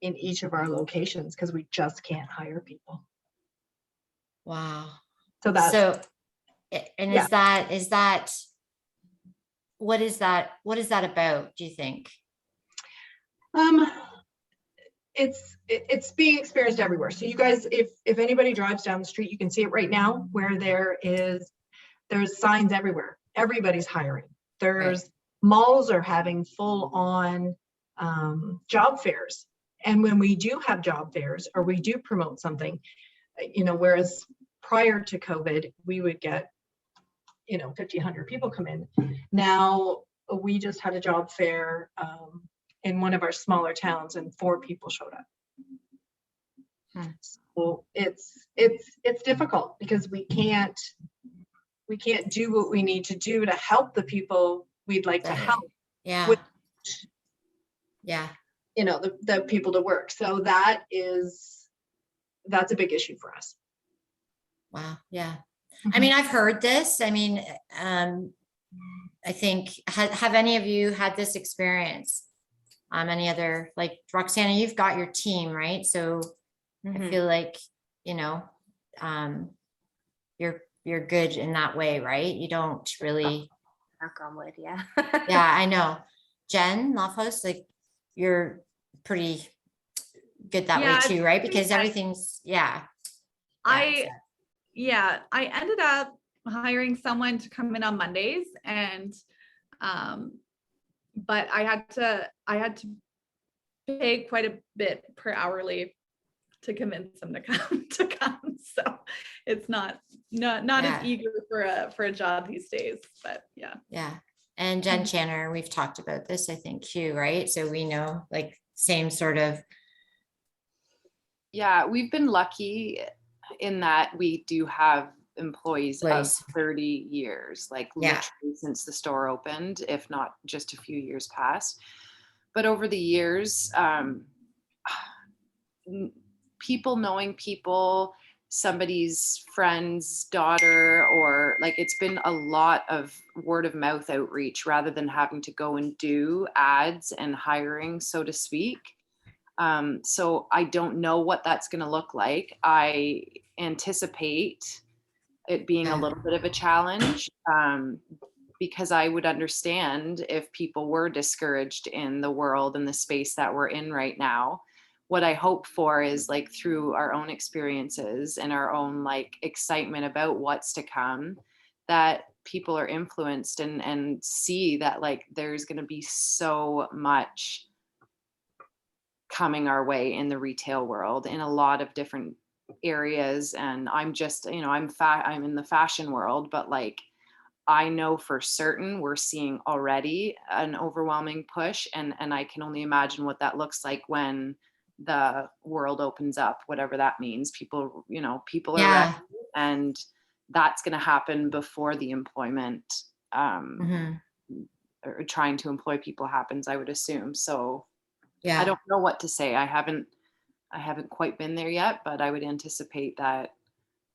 in each of our locations because we just can't hire people. Wow. So that's And yeah. is that what is that about, do you think? It's being experienced everywhere. So you guys, if anybody drives down the street, you can see it right now where there's signs everywhere. Everybody's hiring. There's malls are having full on job fairs. And when we do have job fairs or we do promote something, whereas prior to COVID, we would get 50, 100 people come in. Now we just had a job fair in one of our smaller towns and 4 people showed up. So it's difficult because we can't do what we need to do to help the people we'd like to help. Yeah. With, yeah. The people to work. So that's a big issue for us. Wow. Yeah. I mean, I've heard this. I mean, I think, have any of you had this experience? Any other, like Roxana, you've got your team, right? So I feel like, you're good in that way, right? You don't really. Knock on wood, yeah. Yeah, I know. Jenn, Lofthouse, like you're pretty good that way too, right? Because everything's, I ended up hiring someone to come in on Mondays, and but I had to pay quite a bit per hourly to convince them to come. So it's not as eager for a job these days, but yeah. Yeah. And Jenn Channer, we've talked about this, I think too, right? So we know, like, same sort of. Yeah, we've been lucky in that we do have employees of 30 years, like literally since the store opened, if not just a few years past. But over the years, people knowing people, somebody's friend's daughter, or like it's been a lot of word of mouth outreach rather than having to go and do ads and hiring, so to speak. So I don't know what that's going to look like. I anticipate it being a little bit of a challenge, because I would understand if people were discouraged in the world and the space that we're in right now. What I hope for is, like, through our own experiences and our own like excitement about what's to come, that people are influenced and see that like there's going to be so much coming our way in the retail world in a lot of different areas. And I'm just, I'm in the fashion world, but like I know for certain we're seeing already an overwhelming push, and I can only imagine what that looks like when the world opens up, whatever that means. People are ready, and that's going to happen before the employment or trying to employ people happens, I would assume. So I don't know what to say. I haven't quite been there yet, but I would anticipate that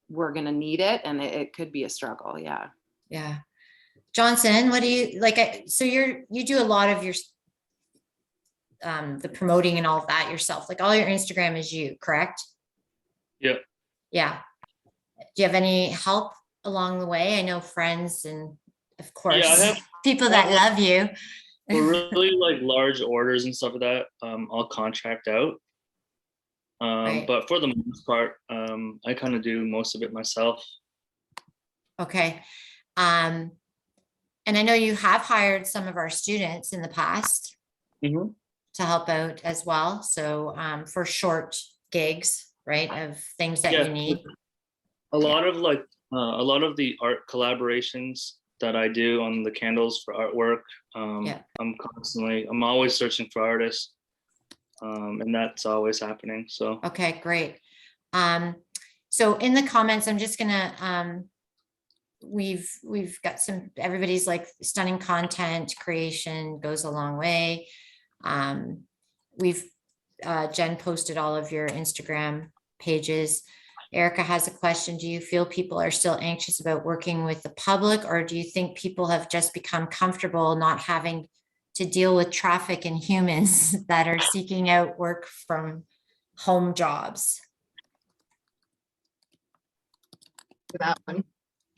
we're going to need it, and it could be a struggle. Yeah. Johnson, what do you like? So you do a lot of your the promoting and all of that yourself. Like all your Instagram is you, correct? Yep. Yeah. Do you have any help along the way? I know friends and of course people that love you. For really like large orders and stuff like that, I'll contract out. But for the most part, I kind of do most of it myself. Okay. And I know you have hired some of our students in the past Mhm. to help out as well. So for short gigs, right, of things that Yeah, you need. a lot of like a lot of the art collaborations that I do on the candles for artwork. Yeah. I'm always searching for artists, and that's always happening. So Okay, great. So in the comments, I'm just gonna we've got some, everybody's like stunning content creation goes a long way. We've Jen posted all of your Instagram pages. Erica has a question. Do you feel people are still anxious about working with the public, or do you think people have just become comfortable not having to deal with traffic and humans that are seeking out work from home jobs? For that one.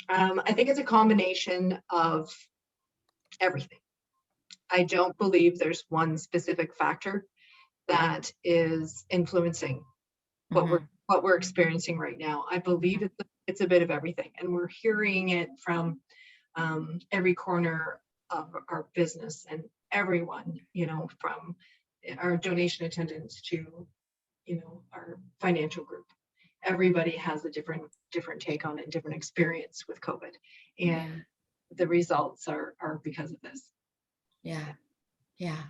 I think it's a combination of everything. I don't believe there's one specific factor that is influencing what we're experiencing right now. I believe it's a bit of everything, and we're hearing it from every corner of our business and everyone, from our donation attendants to, our financial group. Everybody has a different take on it, different experience with COVID, and the results are because of this. Yeah. Yeah.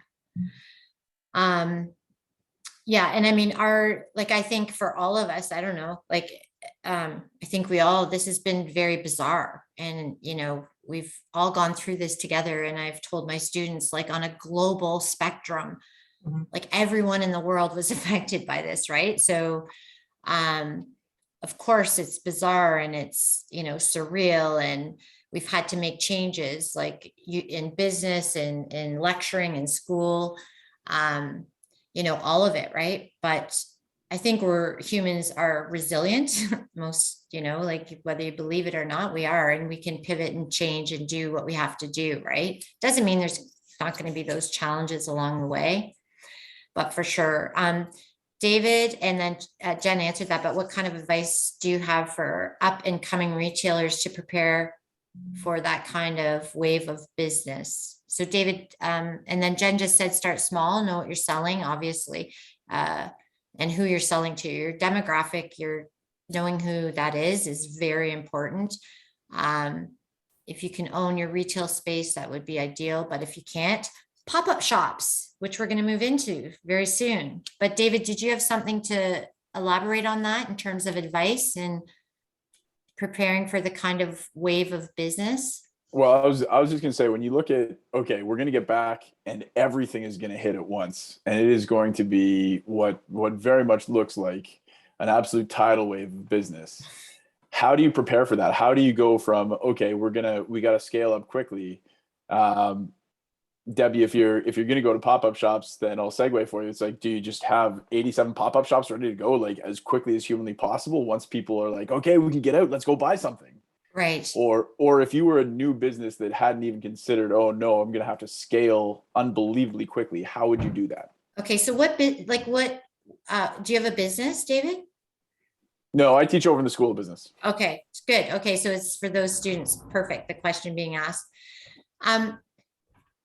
And I mean, I think for all of us, I don't know, I think this has been very bizarre, and, we've all gone through this together. And I've told my students, like, on a global spectrum, like everyone in the world was affected by this. Right. So, of course it's bizarre, and it's, surreal, and we've had to make changes, like in business and in lecturing in school, all of it. Right. But I think humans are resilient. Most, like, whether you believe it or not, we are, and we can pivot and change and do what we have to do. Right. Doesn't mean there's not going to be those challenges along the way, but for sure. David, and then Jen answered that, but what kind of advice do you have for up and coming retailers to prepare for that kind of wave of business? So David, and then Jen just said, start small, know what you're selling, obviously, and who you're selling to. Your demographic, knowing who that is very important. If you can own your retail space, that would be ideal. But if you can't, pop-up shops, which we're going to move into very soon. But David, did you have something to elaborate on that in terms of advice and preparing for the kind of wave of business? Well, I was just going to say, when you look at, okay, we're going to get back and everything is going to hit at once, and it is going to be what very much looks like an absolute tidal wave of business. How do you prepare for that? How do you go from, okay, we got to scale up quickly? Debbie, if you're going to go to pop-up shops, then I'll segue for you. It's like, do you just have 87 pop-up shops ready to go, like, as quickly as humanly possible once people are like, okay, we can get out, let's go buy something? Right. Or if you were a new business that hadn't even considered, oh no, I'm going to have to scale unbelievably quickly, how would you do that? Okay. So do you have a business, David? No, I teach over in the School of Business. Okay, it's good. Okay. So it's for those students. Perfect. The question being asked.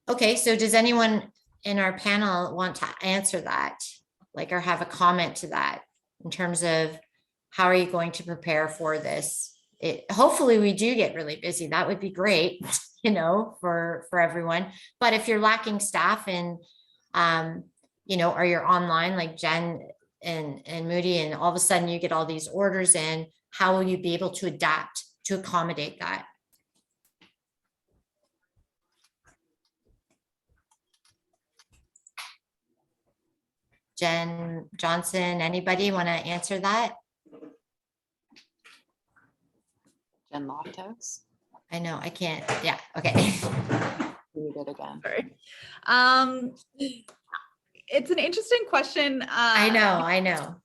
Okay. So does anyone in our panel want to answer that? Or have a comment to that in terms of how are you going to prepare for this? Hopefully we do get really busy. That would be great, for everyone. But if you're lacking staff and, or you're online like Jen and Moody, and all of a sudden you get all these orders in, how will you be able to adapt to accommodate that? Jen Johnson, anybody want to answer that? Jenn Lofthouse. I know, I can't. Yeah. Okay. You did again. Sorry. It's an interesting question. I know.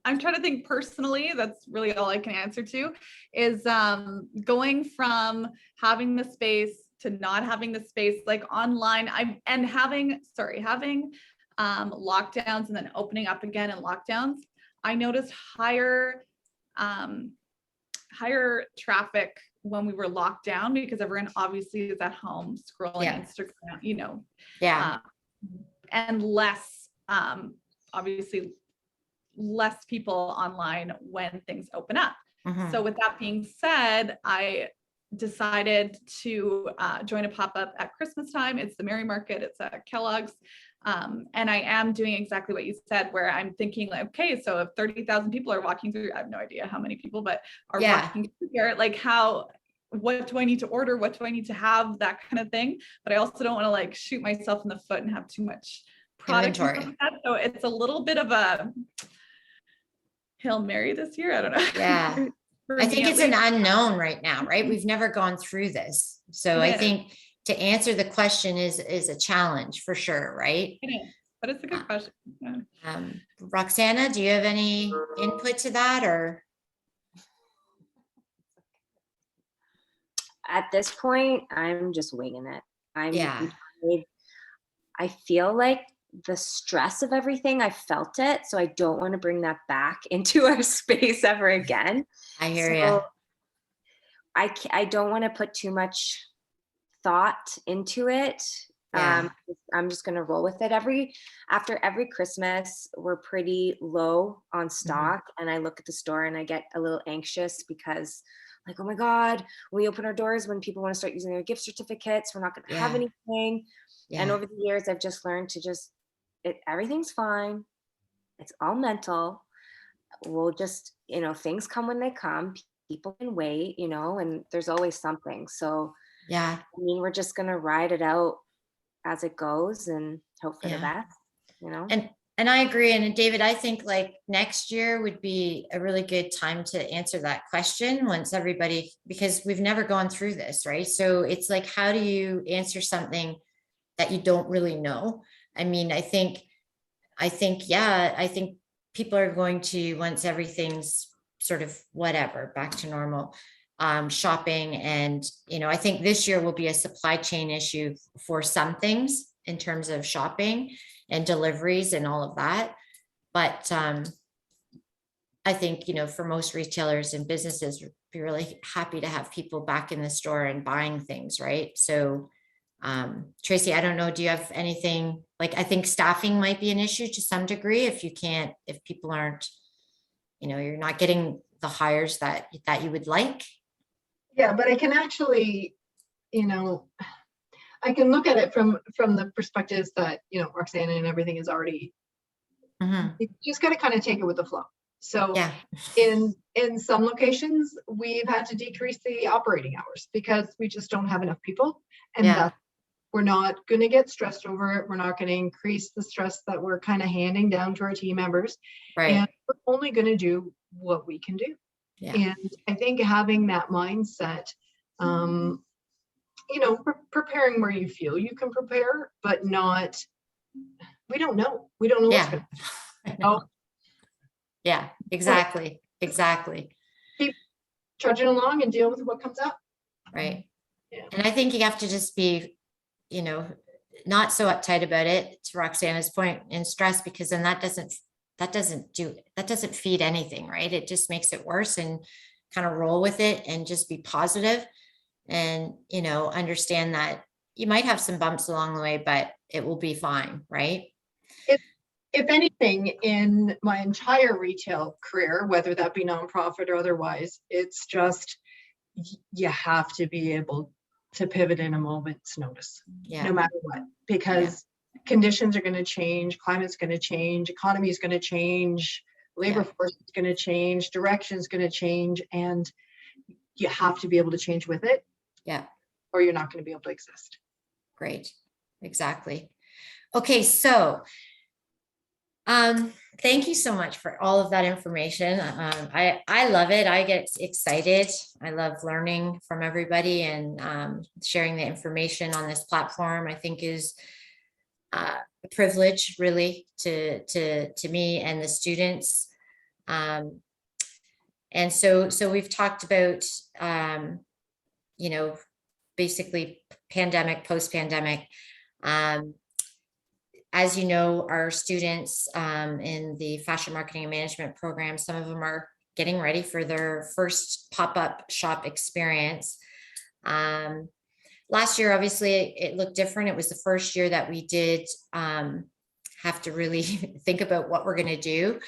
I'm trying to think personally, that's really all I can answer to, is going from having the space to not having the space, like online, having lockdowns and then opening up again and lockdowns. I noticed higher higher traffic when we were locked down because everyone obviously is at home scrolling Yeah. Instagram, you know, Yeah. and less, obviously less people online when things open up. Mhm. So with that being said, I decided to join a pop-up at Christmas time. It's the Merry Market, it's at Kellogg's. And I am doing exactly what you said, where I'm thinking like, okay, so if 30,000 people are walking through, I have no idea how many people, but are Yeah. walking through here, like what do I need to order? What do I need to have? That kind of thing. But I also don't want to like shoot myself in the foot and have too much product. and stuff Inventory. like that. So it's a little bit of a Hail Mary this year. I don't know. Yeah. For I me, think at it's an least. unknown right now, right? We've never gone through this. So It I is. think to answer the question is a challenge for sure, right? It is, but it's a good question. Yeah. Roxana, do you have any input to that or? At this point, I'm just winging it. Yeah. I feel like the stress of everything, I felt it. So I don't want to bring that back into our space ever again. I hear you. So I don't want to put too much thought into it. Yeah. I'm just going to roll with it. After every Christmas, we're pretty low on stock. And I look at the store and I get a little anxious because like, oh my God, when we open our doors, when people want to start using their gift certificates, we're not going to have Yeah. anything. Yeah. And over the years, I've just learned to everything's fine. It's all mental. We'll just, things come when they come. People can wait, and there's always something. So, Yeah. I mean, we're just going to ride it out as it goes and hope for the Yeah. best, And I agree. And David, I think like next year would be a really good time to answer that question once everybody, because we've never gone through this, right? So it's like, how do you answer something that you don't really know? I mean, I think people are going to, once everything's sort of whatever, back to normal, shopping. And, I think this year will be a supply chain issue for some things in terms of shopping and deliveries and all of that. But I think, for most retailers and businesses, would be really happy to have people back in the store and buying things, right? So Tracy, I don't know, do you have anything, like, I think staffing might be an issue to some degree if people aren't, you're not getting the hires that you would like. Yeah, but I can actually, I can look at it from the perspectives that, Roxana and everything is already, you just got to kind of take it with the flow. So Yeah. in some locations, we've had to decrease the operating hours because we just don't have enough people. And Yeah. we're not going to get stressed over it. We're not going to increase the stress that we're kind of handing down to our team members. Right. And we're only going to do what we can do. Yeah. And I think having that mindset, preparing where you feel you can prepare, but not, we don't know what's going to happen. Yeah, exactly. Exactly. Keep trudging along and deal with what comes up. Right. Yeah. And I think you have to just be, not so uptight about it, to Roxana's point, and stress, because then that doesn't feed anything, right? It just makes it worse, and kind of roll with it and just be positive and, understand that you might have some bumps along the way, but it will be fine, right? If anything, in my entire retail career, whether that be nonprofit or otherwise, it's just, you have to be able to pivot in a moment's notice, no matter what, because conditions are going to change, climate's going to change, economy is going to change, labor force is going to change, direction is going to change, and you have to be able to change with it. Yeah. Or you're not going to be able to exist. Great. Exactly. Okay. So, thank you so much for all of that information. I love it. I get excited. I love learning from everybody, and sharing the information on this platform, I think is a privilege really to me and the students. And so we've talked about, basically pandemic, post-pandemic. As you know, our students in the fashion marketing and management program, some of them are getting ready for their first pop-up shop experience. Last year, obviously, it looked different. It was the first year that we did have to really think about what we're going to do.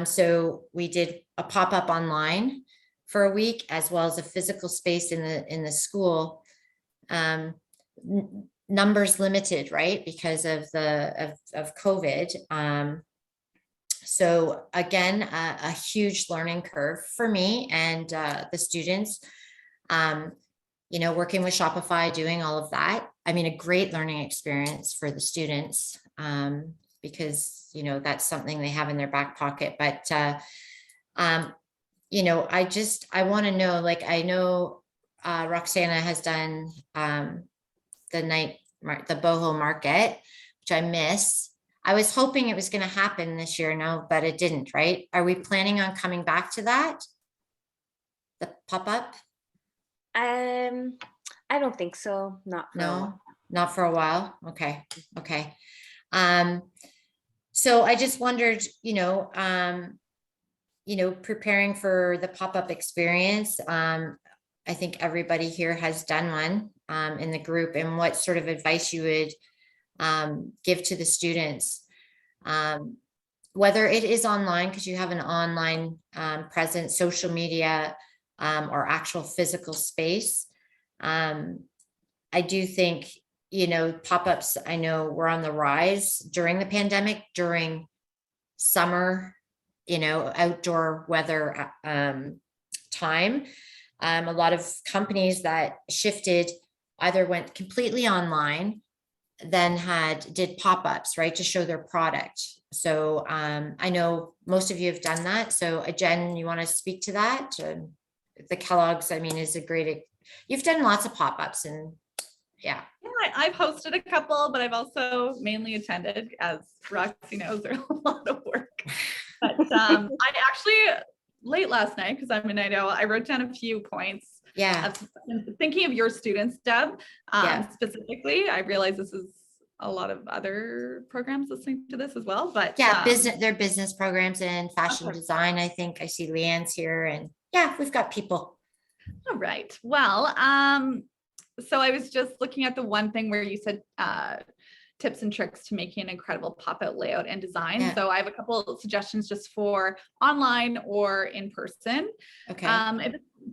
So we did a pop-up online for a week, as well as a physical space in the school. Numbers limited, right, because of COVID. So again, a huge learning curve for me and the students. Working with Shopify, doing all of that. I mean, a great learning experience for the students, because, that's something they have in their back pocket. But, I want to know, like, I know Roxana has done the boho market, which I miss. I was hoping it was going to happen this year, no, but it didn't, right? Are we planning on coming back to that? The pop-up? I don't think so. Not for a No, while. not for a while. Okay. So I just wondered, preparing for the pop-up experience. I think everybody here has done one in the group, and what sort of advice you would give to the students, whether it is online, because you have an online presence, social media, or actual physical space. I do think, pop-ups, I know were on the rise during the pandemic, during summer, outdoor weather time. A lot of companies that shifted either went completely online, then did pop-ups, right, to show their product. So I know most of you have done that. So Jen, you want to speak to that? The Kellogg's, I mean, is a great, you've done lots of pop-ups, and yeah. I've hosted a couple, but I've also mainly attended, as Roxy knows, they're a lot of work. But I actually, late last night, because I'm in Idaho, I wrote down a few points. Yeah. Thinking of your students, Deb, specifically. I realize this is a lot of other programs listening to this as well, but yeah, their business programs and fashion design. I think I see Leanne's here, and yeah, we've got people. All right. Well, so I was just looking at the one thing where you said tips and tricks to making an incredible pop-out layout and design. Yeah. So I have a couple of suggestions just for online or in person. Okay.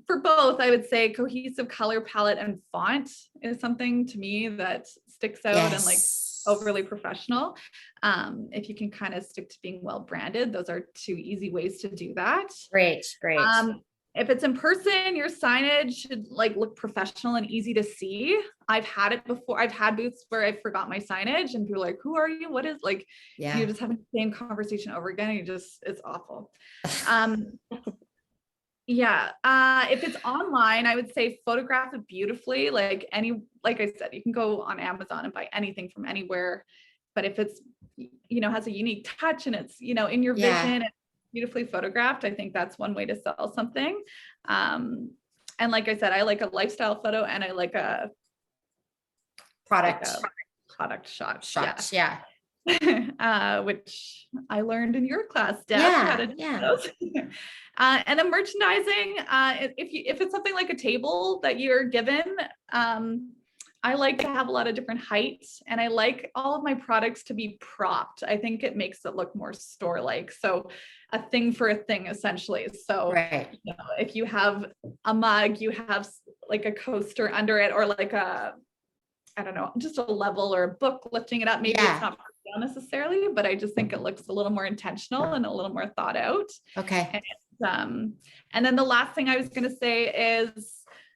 For both, I would say cohesive color palette and font is something to me that sticks out and like overly professional. If you can kind of stick to being well branded, those are two easy ways to do that. Great. If it's in person, your signage should like look professional and easy to see. I've had it before. I've had booths where I forgot my signage and people are like, who are you? What is like, you're just having the same conversation over again. And it's awful. If it's online, I would say photograph it beautifully. Like I said, you can go on Amazon and buy anything from anywhere. But if it's, has a unique touch and it's, in your vision, beautifully photographed, I think that's one way to sell something. And like I said, I like a lifestyle photo and I like a product shot. Which I learned in your class, Deb. And then merchandising, if it's something like a table that you're given, I like to have a lot of different heights, and I like all of my products to be propped. I think it makes it look more store-like. So a thing for a thing, essentially. So if you have a mug, you have like a coaster under it, or like just a level or a book lifting it up. Maybe it's not necessarily, but I just think it looks a little more intentional and a little more thought out. Okay. And then the last thing I was going to say is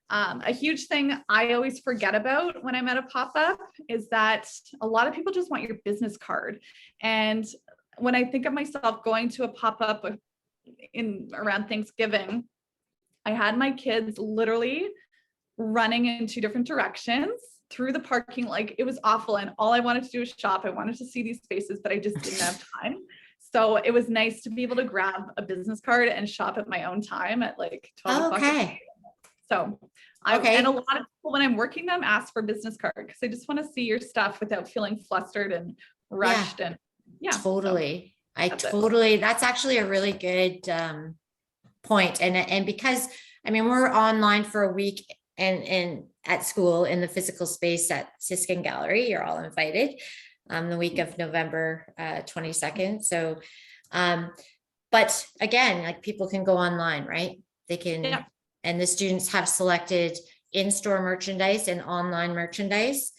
a huge thing I always forget about when I'm at a pop-up is that a lot of people just want your business card. And when I think of myself going to a pop-up around Thanksgiving, I had my kids literally running in two different directions through the parking, like it was awful. And all I wanted to do was shop. I wanted to see these spaces, but I just didn't have time. So it was nice to be able to grab a business card and shop at my own time at like 12 o'clock. So and a lot of people, when I'm working them, ask for business card because I just want to see your stuff without feeling flustered and rushed. And totally. That's actually a really good point. And because, I mean, we're online for a week and at school in the physical space at Siskin Gallery, you're all invited, the week of November 22nd. So, but again, like people can go online, right? They can, Yeah. and the students have selected in-store merchandise and online merchandise.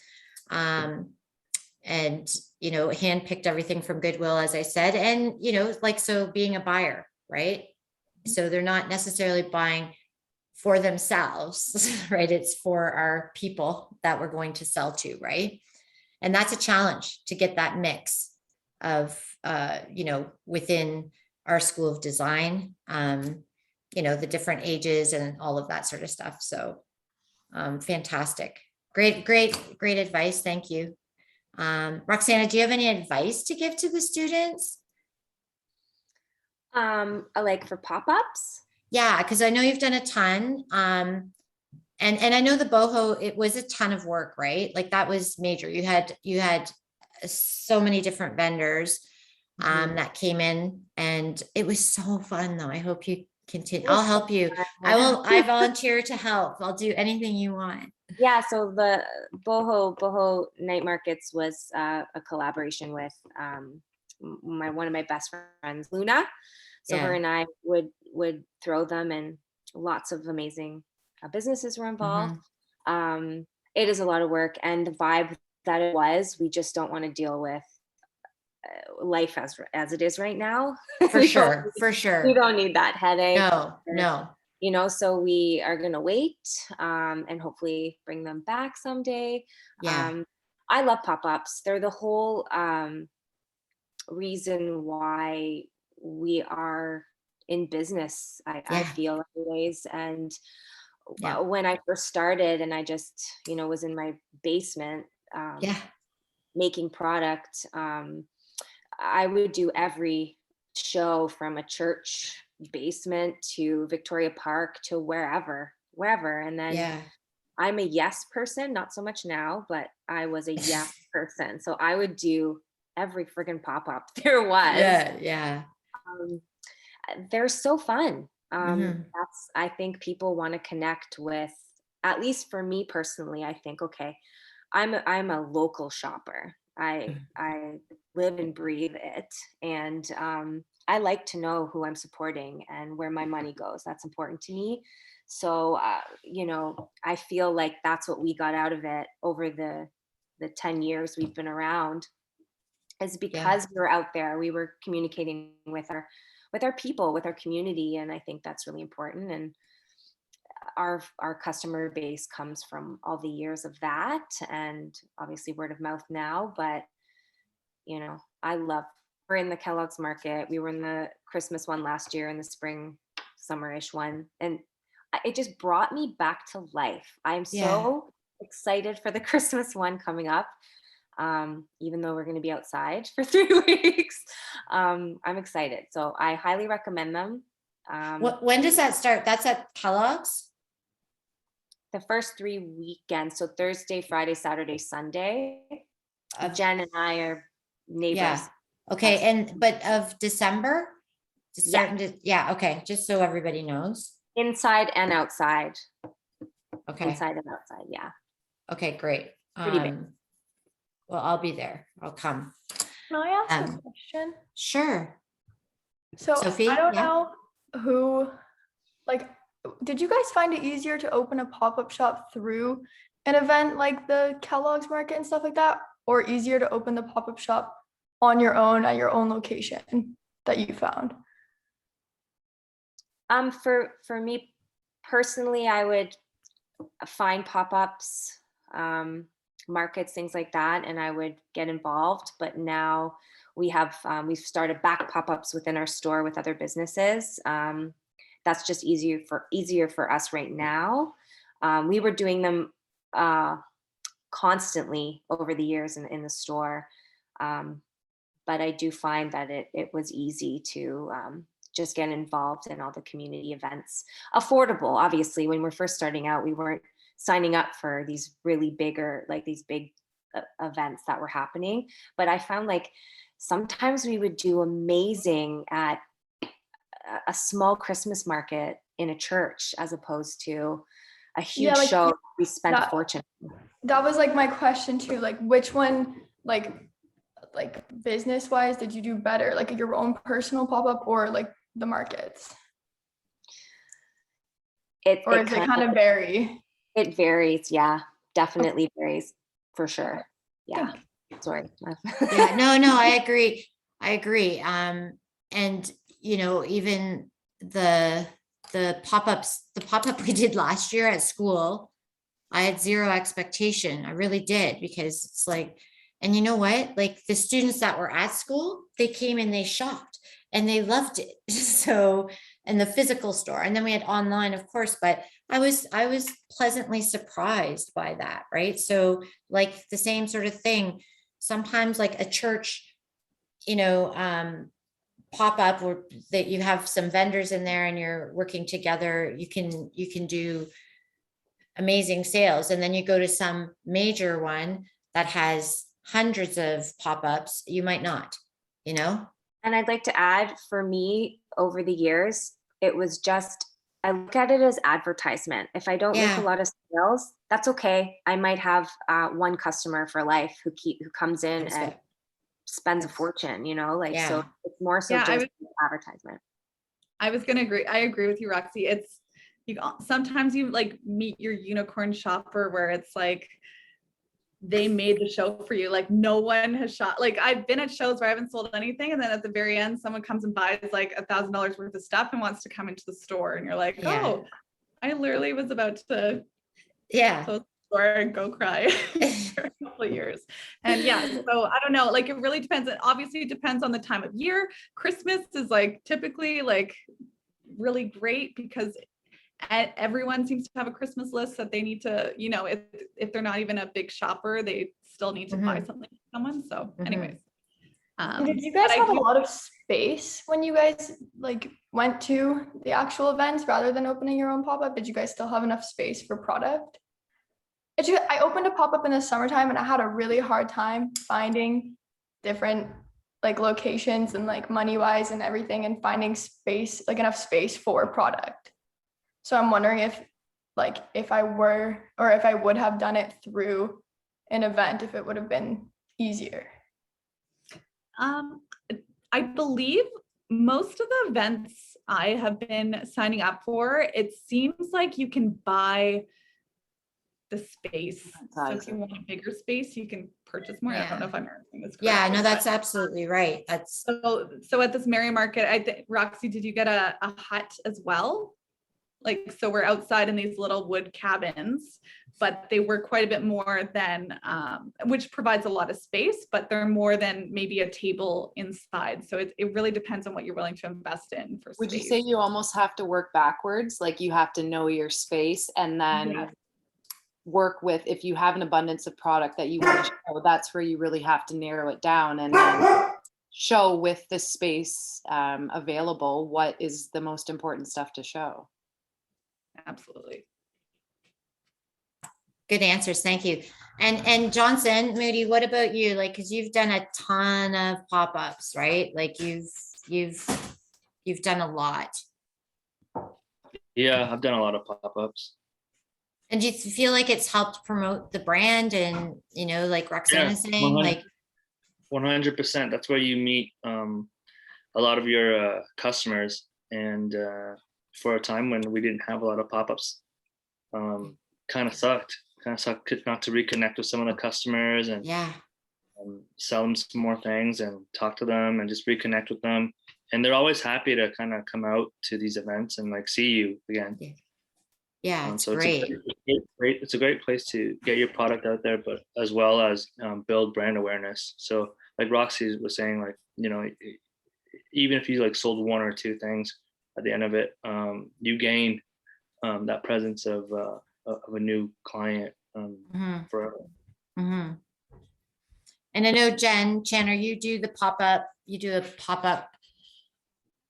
And, you know, handpicked everything from Goodwill, as I said, and, you know, like, so being a buyer, right? So they're not necessarily buying for themselves, right? It's for our people that we're going to sell to, right? And that's a challenge to get that mix of, you know, within our School of Design, you know, the different ages and all of that sort of stuff. So fantastic. Great advice. Thank you. Roxana, do you have any advice to give to the students? Like for pop-ups? Yeah, because I know you've done a ton. And I know the boho, it was a ton of work, right? Like that was major. You had so many different vendors that came in, and it was so fun though. I hope you continue. I'll help you. I volunteer to help. I'll do anything you want. Yeah, so the boho night markets was a collaboration with one of my best friends, Luna. So her and I would throw them, and lots of amazing businesses were involved. It is a lot of work, and the vibe that it was, we just don't want to deal with life as it is right now. For sure. We don't need that headache. No. You know, so we are going to wait and hopefully bring them back someday. Yeah. I love pop-ups. They're the whole reason why we are in business, I feel anyways. And when I first started and I just, you know, was in my basement making product, I would do every show from a church basement to Victoria Park to wherever. And then I'm a yes person, not so much now, but I was a yes person. So I would do every friggin' pop-up there was. They're so fun. I think people want to connect with, at least for me personally, I think, okay, I'm a local shopper. I live and breathe it. And I like to know who I'm supporting and where my money goes. That's important to me. So, you know, I feel like that's what we got out of it over the 10 years we've been around, is because we were out there, we were communicating with our people, with our community. And I think that's really important. And our customer base comes from all the years of that, and obviously word of mouth now. But, you know, we're in the Kellogg's market. We were in the Christmas one last year, and the spring, summerish one. And it just brought me back to life. I'm so excited for the Christmas one coming up. Even though we're going to be outside for 3 weeks, I'm excited. So I highly recommend them. When does that start? That's at Kellogg's? The first 3 weekends. So Thursday, Friday, Saturday, Sunday. Jen and I are neighbors. Yeah. Okay. But of December? Okay. Just so everybody knows. Inside and outside. Okay. Inside and outside. Yeah. Okay, great. Pretty big. Well, I'll be there. I'll come. Can I ask a question? Sure. So Sophie, I don't know who, like, did you guys find it easier to open a pop-up shop through an event like the Kellogg's market and stuff like that, or easier to open the pop-up shop on your own at your own location that you found? For me personally, I would find pop-ups, markets, things like that, and I would get involved. But now we've started back pop-ups within our store with other businesses. That's just easier for us right now. We were doing them constantly over the years in the store, but I do find that it was easy to just get involved in all the community events. Affordable, obviously. When we're first starting out, we weren't signing up for these really big events that were happening. But I found like sometimes we would do amazing at a small Christmas market in a church as opposed to a huge Yeah, like, show we spent a that- fortune. That was like my question too. Like, which one, like business wise, did you do better? Like your own personal pop up or like the markets? Or is it kind of vary? It varies. Yeah, definitely varies for sure. Yeah. Sorry. Yeah, no, I agree. And you know, even the pop-up we did last year at school, I had zero expectation. I really did, because it's like, and you know what? Like the students that were at school, they came and they shopped and they loved it. So, and the physical store, and then we had online, of course, but I was pleasantly surprised by that, right? So like the same sort of thing, sometimes like a church, you know, pop up, or that you have some vendors in there and you're working together, you can do amazing sales. And then you go to some major one that has hundreds of pop-ups, you might not, you know? And I'd like to add, for me, over the years, it was just, I look at it as advertisement. If I don't make a lot of sales, that's okay. I might have one customer for life who comes in and spends a fortune, you know, like, so it's more so just advertisement. I was going to agree. I agree with you, Roxy. It's, sometimes you like meet your unicorn shopper where it's like, they made the show for you. Like no one has shot. Like I've been at shows where I haven't sold anything, and then at the very end, someone comes and buys like $1,000 worth of stuff and wants to come into the store, and you're like, oh, I literally was about to close the store and go cry for a couple of years. And so I don't know. Like it really depends. And obviously, it depends on the time of year. Christmas is like typically like really great because everyone seems to have a Christmas list that they need to, you know, if they're not even a big shopper, they still need to buy something for someone. So anyways. Did you guys have a lot of space when you guys like went to the actual events rather than opening your own pop-up? Did you guys still have enough space for product? I opened a pop-up in the summertime and I had a really hard time finding different like locations and like money wise and everything, and finding space, like enough space for product. So I'm wondering if I would have done it through an event, if it would have been easier. I believe most of the events I have been signing up for, it seems like you can buy the space. So if you want a bigger space, you can purchase more. I don't know if I'm understanding this correctly. Yeah, no, that's absolutely right. That's so at this Merry Market, I think, Roxy, did you get a hut as well? Like, so we're outside in these little wood cabins, but they were quite a bit more than, which provides a lot of space, but they're more than maybe a table inside. So it really depends on what you're willing to invest in for space. Would you say you almost have to work backwards? Like you have to know your space and then work with, if you have an abundance of product that you want to show, that's where you really have to narrow it down and then show with the space available what is the most important stuff to show. Absolutely. good answers. Thank you. And Johnson, Moody, what about you? Like, cause you've done a ton of pop-ups, right? Like you've done a lot. Yeah, I've done a lot of pop-ups. And do you feel like it's helped promote the brand and, you know, like Roxanne is saying, like 100%. That's where you meet a lot of your customers. And for a time when we didn't have a lot of pop-ups, kind of sucked not to reconnect with some of the customers and sell them some more things and talk to them and just reconnect with them. And they're always happy to kind of come out to these events and like see you again. Yeah, it's so great. It's a great place to get your product out there, but as well as build brand awareness. So like Roxy was saying, like, you know, even if you like sold one or two things at the end of it, you gain that presence of a new client forever. Mm-hmm. And I know Jenn Chandler, you do a pop-up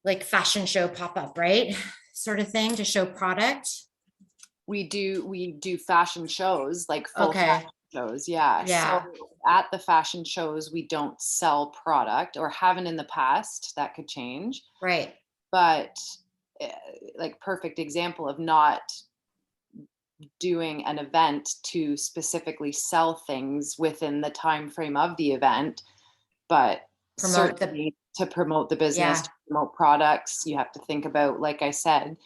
like fashion show pop-up, right? Sort of thing to show product. We do fashion shows, like full fashion shows. Yeah. So at the fashion shows, we don't sell product, or haven't in the past. That could change. Right. but like perfect example of not doing an event to specifically sell things within the time frame of the event, but Promote the, certainly to promote the business, Yeah. to promote products. You have to think about, like I said,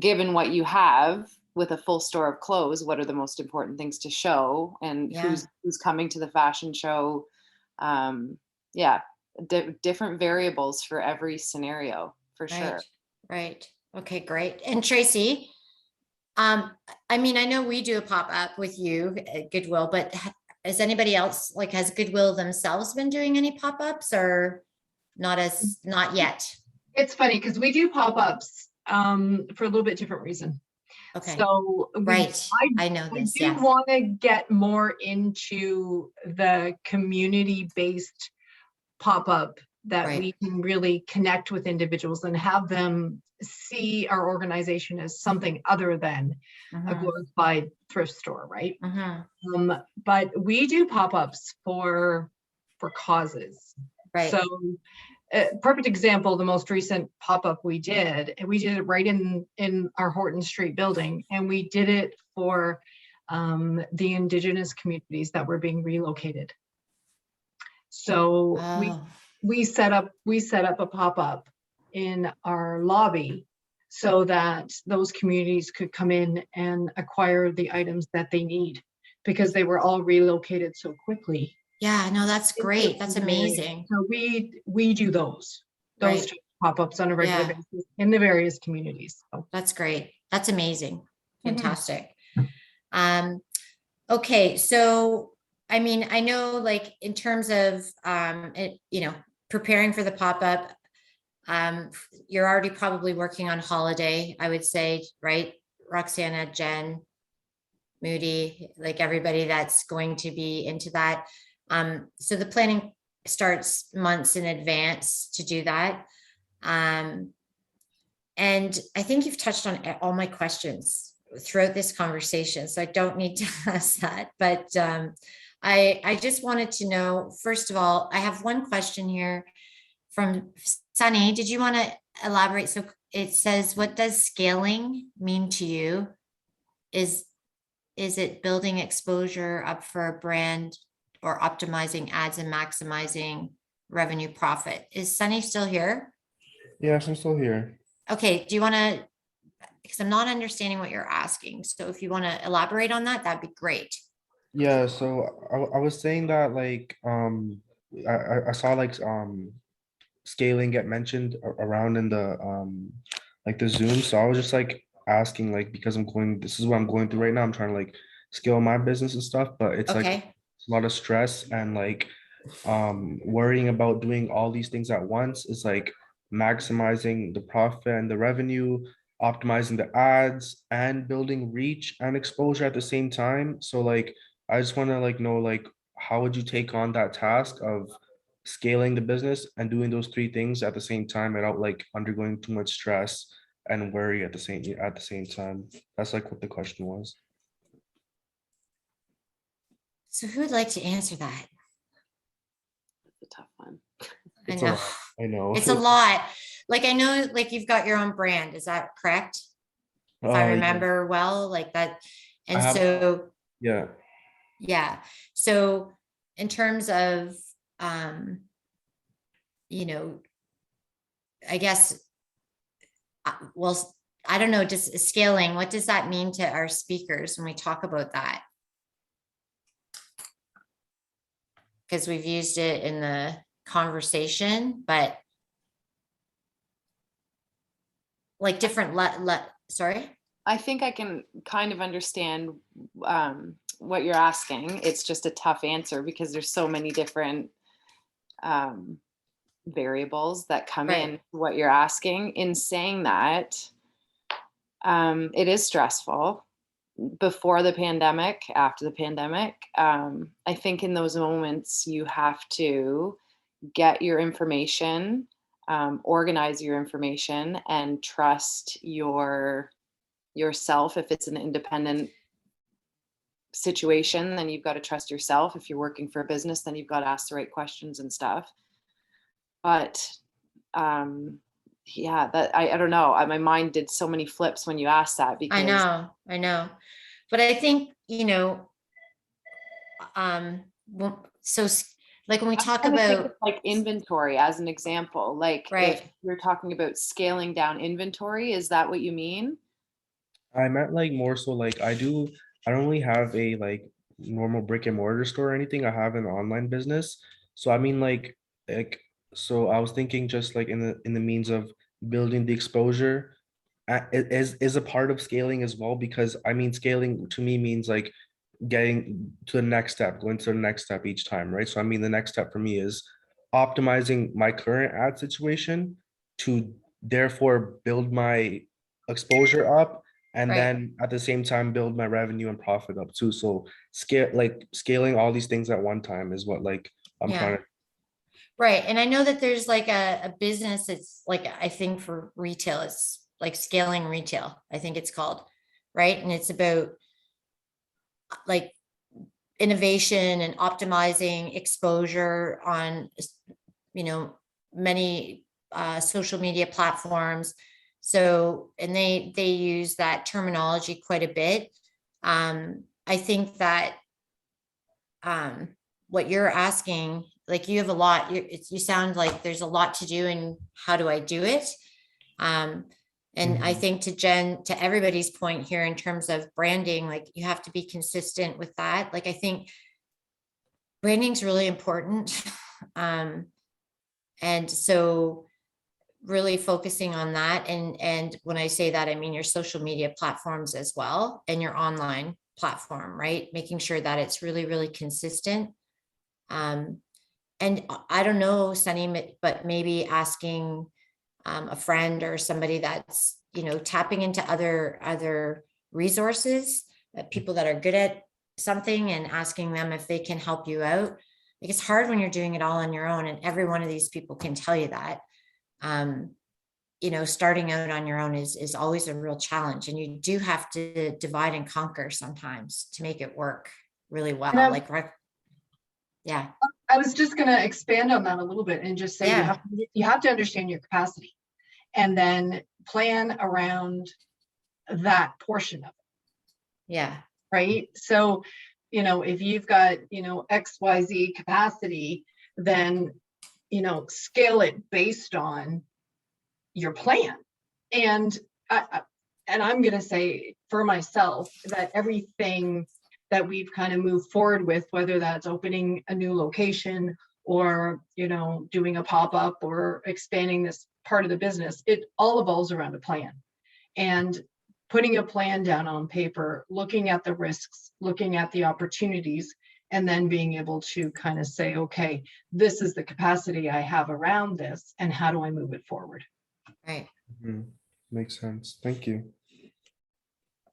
given what you have with a full store of clothes, what are the most important things to show, and Yeah. who's coming to the fashion show. Different variables for every scenario, for sure. Right. Okay, great. And Tracy, I mean, I know we do a pop-up with you at Goodwill, but is anybody else, like, has Goodwill themselves been doing any pop-ups, or not yet? It's funny because we do pop-ups for a little bit different reason. Okay, So right. I know I this, do yes. want to get more into the community-based pop-up that Right. we can really connect with individuals and have them see our organization as something other than a Mhm, glorified thrift store, right? mhm. But we do pop-ups for causes. Right. So perfect example, the most recent pop-up we did, and we did it right in our Horton Street building, and we did it for the Indigenous communities that were being relocated. So Oh, we set up a pop-up in our lobby so that those communities could come in and acquire the items that they need, because they were all relocated so quickly. yeah, no, that's great. That's amazing. So we do those Right. type of pop-ups on a regular Yeah. basis in the various communities. So, That's great. That's amazing. Mhm. Fantastic. Okay, so I mean, I know, like, in terms of preparing for the pop-up, you're already probably working on holiday, I would say, right? Roxana, Jen, Moody, like everybody that's going to be into that. So the planning starts months in advance to do that. And I think you've touched on all my questions throughout this conversation, so I don't need to ask that. But I just wanted to know, first of all, I have one question here from Sunny. Did you want to elaborate? So it says, what does scaling mean to you? Is it building exposure up for a brand, or optimizing ads and maximizing revenue profit? Is Sunny still here? Yes, I'm still here. Okay, do you want to, because I'm not understanding what you're asking. So if you want to elaborate on that, that'd be great. Yeah, so I was saying that like I saw like scaling get mentioned around in the like the Zoom. So I was just like asking, like, because this is what I'm going through right now. I'm trying to like scale my business and stuff, but it's like Okay, a lot of stress and like worrying about doing all these things at once. Is like maximizing the profit and the revenue, optimizing the ads, and building reach and exposure at the same time. So like I just want to like know, like, how would you take on that task of scaling the business and doing those three things at the same time without like undergoing too much stress and worry at the same time? That's like what the question was. so who would like to answer that? It's a tough one. I It's a know. lot. I know. It's a lot. Like, I know, like, you've got your own brand, is that correct? If I Yeah. remember well, like that. I And have, so, yeah. yeah. So in terms of, I guess, well, I don't know, just scaling, what does that mean to our speakers when we talk about that? Because we've used it in the conversation, but like different sorry? I think I can kind of understand what you're asking. It's just a tough answer because there's so many different variables that come Right. in what you're asking. In saying that, it is stressful before the pandemic, after the pandemic. I think in those moments you have to get your information, organize your information, and trust yourself. If it's an independent situation, then you've got to trust yourself. If you're working for a business, then you've got to ask the right questions and stuff. But yeah, that I don't know. My mind did so many flips when you asked that, because I know. But I think, so like when we I'm talk trying to think about, of, like, inventory as an example. Like, if right, you're talking about scaling down inventory, is that what you mean? I meant like more so like I don't really have a like normal brick and mortar store or anything. I have an online business. So I mean like so I was thinking just like in the means of building the exposure is a part of scaling as well, because I mean scaling to me means like getting to the next step, going to the next step each time, right? So I mean the next step for me is optimizing my current ad situation to therefore build my exposure up, and right, then at the same time build my revenue and profit up too. So scaling all these things at one time is what like I'm yeah, trying to. right. And I know that there's like a business, it's like, I think for retail, it's like scaling retail, I think it's called, right? And it's about like innovation and optimizing exposure on, many social media platforms. So, and they use that terminology quite a bit. I think that what you're asking, like you have a lot, you sound like there's a lot to do, and how do I do it? And I think to Jen, to everybody's point here in terms of branding, like you have to be consistent with that. Like I think branding's really important. And so really focusing on that. And when I say that, I mean your social media platforms as well, and your online platform, right? Making sure that it's really, really consistent. And I don't know, Sunny, but maybe asking a friend or somebody that's, tapping into other resources, people that are good at something, and asking them if they can help you out. Like it's hard when you're doing it all on your own, and every one of these people can tell you that. Starting out on your own is always a real challenge, and you do have to divide and conquer sometimes to make it work really well. And Like, yeah, I was just going to expand on that a little bit and just say yeah, you have to understand your capacity and then plan around that portion of it, yeah, right? So, if you've got, XYZ capacity, then, scale it based on your plan. And I'm going to say for myself that everything that we've kind of moved forward with, whether that's opening a new location or, doing a pop-up or expanding this part of the business, it all evolves around a plan. And putting a plan down on paper, looking at the risks, looking at the opportunities, and then being able to kind of say, okay, this is the capacity I have around this, and how do I move it forward? right. Makes sense. Thank you.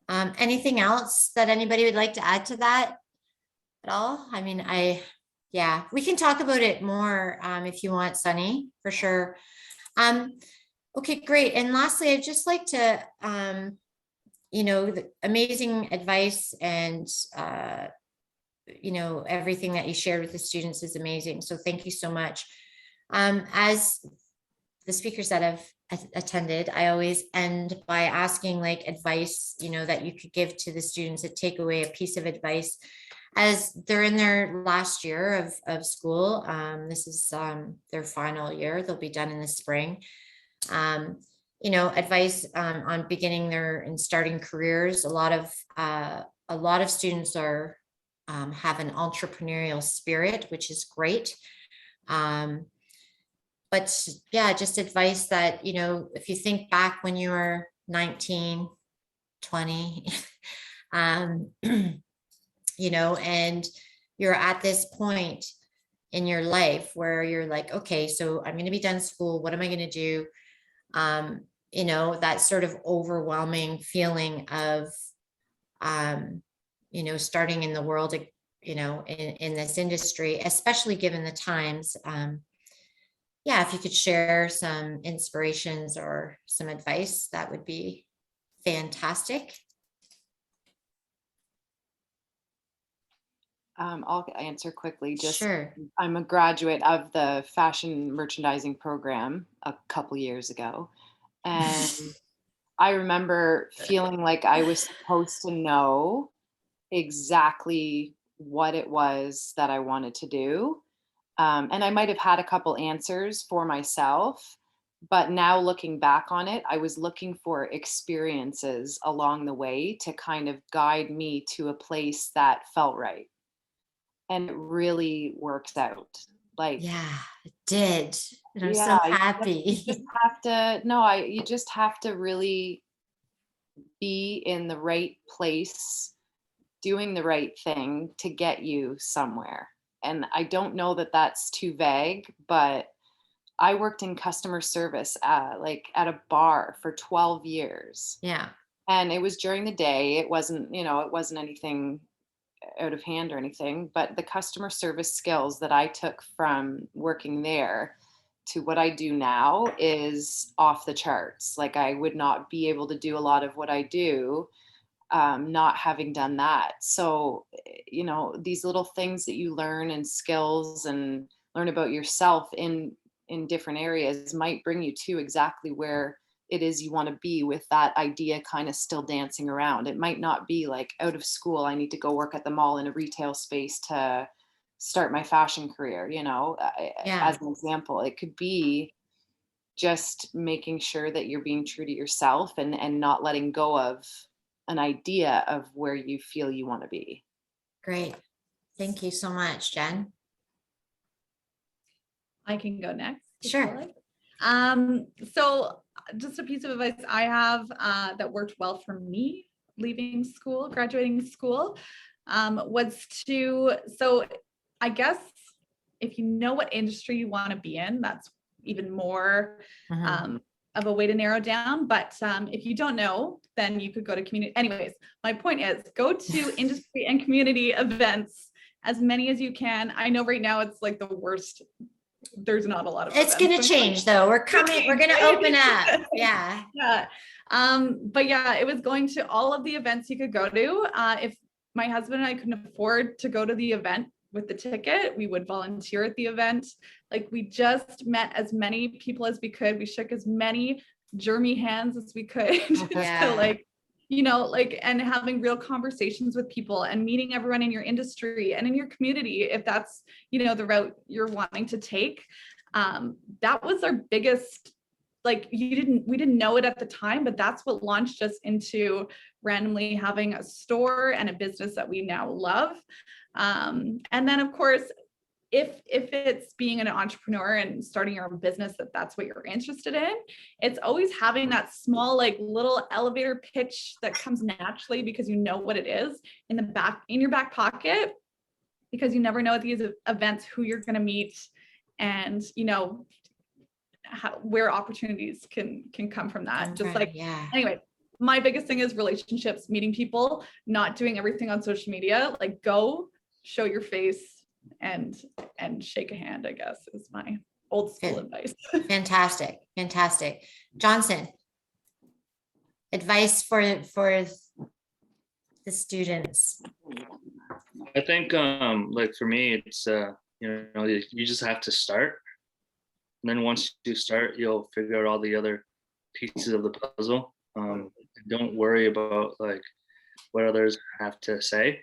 Anything else that anybody would like to add to that at all? I mean, yeah, we can talk about it more if you want, Sunny, for sure. Okay, great. And lastly, I'd just like to, the amazing advice and, everything that you shared with the students is amazing. So thank you so much. As the speakers that have attended, I always end by asking like advice, that you could give to the students, to take away a piece of advice as they're in their last year of school. This is their final year. They'll be done in the spring. Advice on beginning their and starting careers. A lot of students have an entrepreneurial spirit, which is great. But yeah, just advice that, if you think back when you were 19, 20, and you're at this point in your life where you're like, okay, so I'm going to be done school. What am I going to do? That sort of overwhelming feeling of, starting in the world, in this industry, especially given the times. Yeah, if you could share some inspirations or some advice, that would be fantastic. I'll answer quickly. Sure. I'm a graduate of the fashion merchandising program a couple years ago. And I remember feeling like I was supposed to know exactly what it was that I wanted to do. And I might have had a couple answers for myself, but now looking back on it, I was looking for experiences along the way to kind of guide me to a place that felt right. And it really worked out. Like, Yeah, it did. And I'm so yeah, you happy. just have to, no, you just have to really be in the right place, doing the right thing to get you somewhere. And I don't know that that's too vague, but I worked in customer service, like at a bar for 12 years. Yeah. And it was during the day. It wasn't, it wasn't anything out of hand or anything, but the customer service skills that I took from working there to what I do now is off the charts. Like I would not be able to do a lot of what I do not having done that. So, these little things that you learn and skills and learn about yourself in different areas might bring you to exactly where it is you want to be, with that idea kind of still dancing around. It might not be like out of school, I need to go work at the mall in a retail space to start my fashion career, as an example. It could be just making sure that you're being true to yourself and not letting go of an idea of where you feel you want to be. Great. Thank you so much, Jen. I can go next. Sure. So just a piece of advice I have that worked well for me leaving school, graduating school, was so I guess if you know what industry you want to be in, that's even more of a way to narrow down. But if you don't know, then you could go to community. Anyways, my point is go to industry and community events, as many as you can. I know right now it's like the worst. There's not a lot of It's going to change though. We're going to open up. Yeah. Yeah. But yeah, it was going to all of the events you could go to. If my husband and I couldn't afford to go to the event with the ticket, we would volunteer at the event. Like we just met as many people as we could. We shook as many germy hands as we could. And having real conversations with people and meeting everyone in your industry and in your community, if that's, the route you're wanting to take. That was our biggest, we didn't know it at the time, but that's what launched us into randomly having a store and a business that we now love. And then of course, if it's being an entrepreneur and starting your own business, that's what you're interested in, it's always having that small, little elevator pitch that comes naturally because you know what it is in your back pocket, because you never know at these events who you're going to meet and, where opportunities can come from that. Anyway, my biggest thing is relationships, meeting people, not doing everything on social media. Go show your face and shake a hand, I guess, is my old school advice. Fantastic. Johnson, advice for the students. I think for me, it's you just have to start. And then once you start, you'll figure out all the other pieces of the puzzle. Don't worry about what others have to say.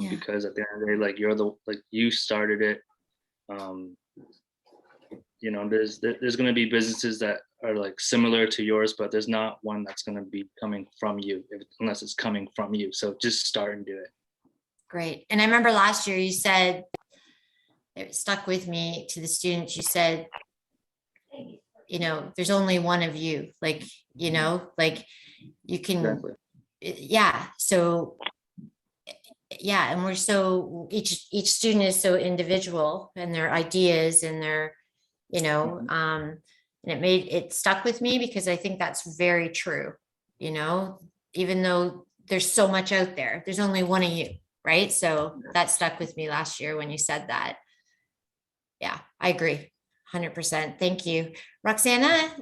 Because at the end of the day, you started it. There's going to be businesses that are similar to yours, but there's not one that's going to be coming from you unless it's coming from you. So just start and do it. Great. And I remember last year you said, it stuck with me, to the students, you said, there's only one of you, you can, exactly. So and we're so, each student is so individual, and their ideas and their, and it stuck with me because I think that's very true. Even though there's so much out there, there's only one of you, right? So that stuck with me last year when you said that. Yeah, I agree 100%. Thank you. Roxana,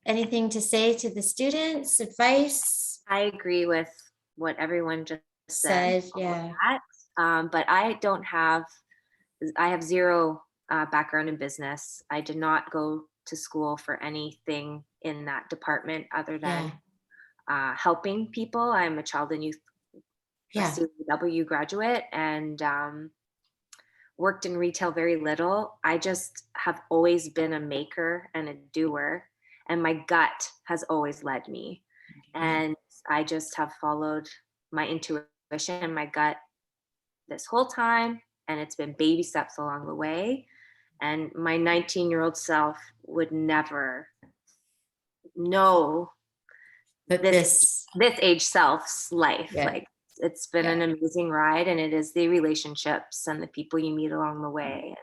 anything to say to the students? Advice? I agree with what everyone just said. Yeah. But I have zero background in business. I did not go to school for anything in that department other than Yeah. helping people. I'm a child and youth Yeah. CW graduate and worked in retail very little. I just have always been a maker and a doer, and my gut has always led me. And I just have followed my intuition and my gut this whole time, and it's been baby steps along the way. And my 19-year-old self would never know But this age self's life. Yeah. Like, it's been an amazing ride, and it is the relationships and the people you meet along the way